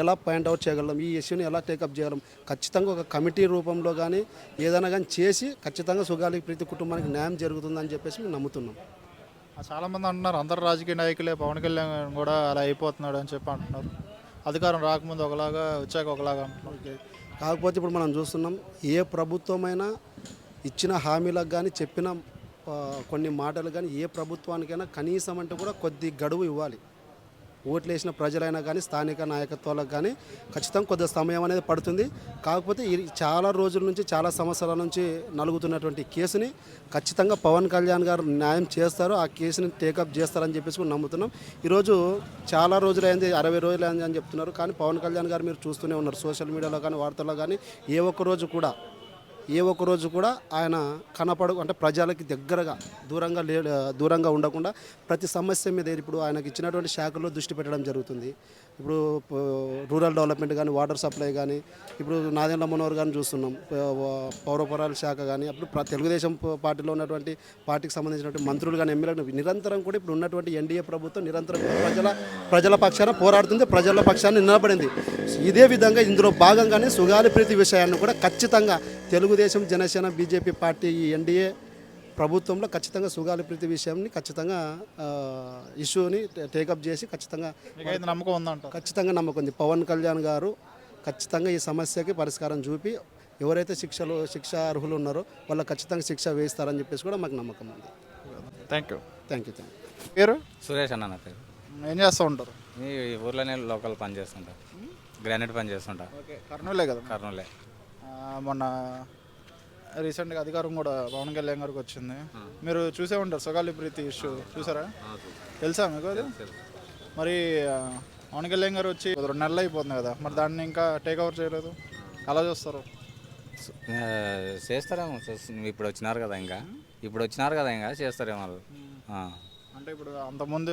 Q: ఎలా పాయింట్ అవుట్ చేయగలం, ఈ ఇష్యూని ఎలా టేకప్ చేయగలం, ఖచ్చితంగా ఒక కమిటీ రూపంలో కానీ ఏదైనా కానీ చేసి ఖచ్చితంగా సుగాలి ప్రీతి కుటుంబానికి న్యాయం జరుగుతుందని చెప్పేసి మేము నమ్ముతున్నాం.
A: చాలామంది అంటున్నారు అందరు రాజకీయ నాయకులే పవన్ కళ్యాణ్ కూడా అలా అయిపోతున్నాడు అని చెప్పి అంటున్నారు. అధికారం రాకముందు ఒకలాగా, వచ్చాక ఒకలాగా అంటున్నారు.
Q: కాకపోతే ఇప్పుడు మనం చూస్తున్నాం, ఏ ప్రభుత్వమైనా ఇచ్చిన హామీలకు కానీ, చెప్పిన కొన్ని మాటలు కానీ, ఏ ప్రభుత్వానికైనా కనీసం అంటే కూడా కొద్ది గడువు ఇవ్వాలి. ఓట్లు వేసిన ప్రజలైనా కానీ, స్థానిక నాయకత్వాలకు కానీ ఖచ్చితంగా కొద్ది సమయం అనేది పడుతుంది. కాకపోతే చాలా రోజుల నుంచి, చాలా సంవత్సరాల నుంచి నలుగుతున్నటువంటి కేసుని ఖచ్చితంగా పవన్ కళ్యాణ్ గారు న్యాయం చేస్తారు, ఆ కేసుని టేకప్ చేస్తారని చెప్పేసి కూడా నమ్ముతున్నాం. ఈరోజు చాలా రోజులైంది, 60 రోజులు అయింది అని చెప్తున్నారు. కానీ పవన్ కళ్యాణ్ గారు మీరు చూస్తూనే ఉన్నారు సోషల్ మీడియాలో కానీ, వార్తల్లో కానీ, ఏ ఒక్క రోజు కూడా ఏ ఒక్క రోజు కూడా ఆయన అంటే ప్రజలకి దగ్గరగా దూరంగా ఉండకుండా ప్రతి సమస్య మీద ఇప్పుడు ఆయనకి ఇచ్చినటువంటి శాఖల్లో దృష్టి పెట్టడం జరుగుతుంది. ఇప్పుడు రూరల్ డెవలప్మెంట్ కానీ, వాటర్ సప్లై కానీ, ఇప్పుడు నాదెండ్ల మనోహర్ గారిని చూస్తున్నాం, పౌరపరాల శాఖ కానీ, అప్పుడు తెలుగుదేశం పార్టీలో ఉన్నటువంటి పార్టీకి సంబంధించినటువంటి మంత్రులు కానీ, ఎమ్మెల్యేలు నిరంతరం కూడా ఇప్పుడు ఉన్నటువంటి ఎన్డీఏ ప్రభుత్వం నిరంతరం ప్రజల పక్షాన పోరాడుతుంది, ప్రజల పక్షాన్ని నిలబడింది. ఇదే విధంగా ఇందులో భాగంగానే సుగాలి ప్రీతి విషయాన్ని కూడా ఖచ్చితంగా తెలుగుదేశం, జనసేన, బీజేపీ పార్టీ ఈ ఎన్డీఏ ప్రభుత్వంలో ఖచ్చితంగా సుగాలి ప్రీతి విషయాన్ని ఖచ్చితంగా ఇష్యూని టేకప్ చేసి ఖచ్చితంగా
A: నమ్మకం ఉందంట.
Q: ఖచ్చితంగా నమ్మకం ఉంది. పవన్ కళ్యాణ్ గారు ఖచ్చితంగా ఈ సమస్యకి పరిష్కారం చూపి ఎవరైతే శిక్ష అర్హులు ఉన్నారో వాళ్ళకి ఖచ్చితంగా శిక్ష వేయిస్తారని చెప్పేసి కూడా మాకు నమ్మకం ఉంది.
A: Thank you. పేరు
R: సురేష్ అన్న నా పేరు.
A: ఏం చేస్తూ ఉంటారు?
R: ఈ ఊర్లోనే లోకల్ పని చేస్తుంటా, గ్రానైట్ పని చేస్తుంటా.
A: ఓకే, కర్నూలే కదా?
R: కర్నూలే.
A: మొన్న రీసెంట్గా అధికారం కూడా పవన్ కళ్యాణ్ గారికి వచ్చింది. మీరు చూసే ఉంటారు సుగాలి ప్రీతి ఇష్యూ, చూసారా? తెలుసా మీకు అది? మరి పవన్ కళ్యాణ్ గారు వచ్చి 2 నెలలు అయిపోతుంది కదా, మరి దాన్ని ఇంకా టేక్ ఓవర్ చేయలేదు, అలా చూస్తారు?
R: చేస్తారేమో, ఇప్పుడు వచ్చినారు కదా, ఇంకా చేస్తారేమో వాళ్ళు.
A: అంటే ఇప్పుడు అంతకుముందు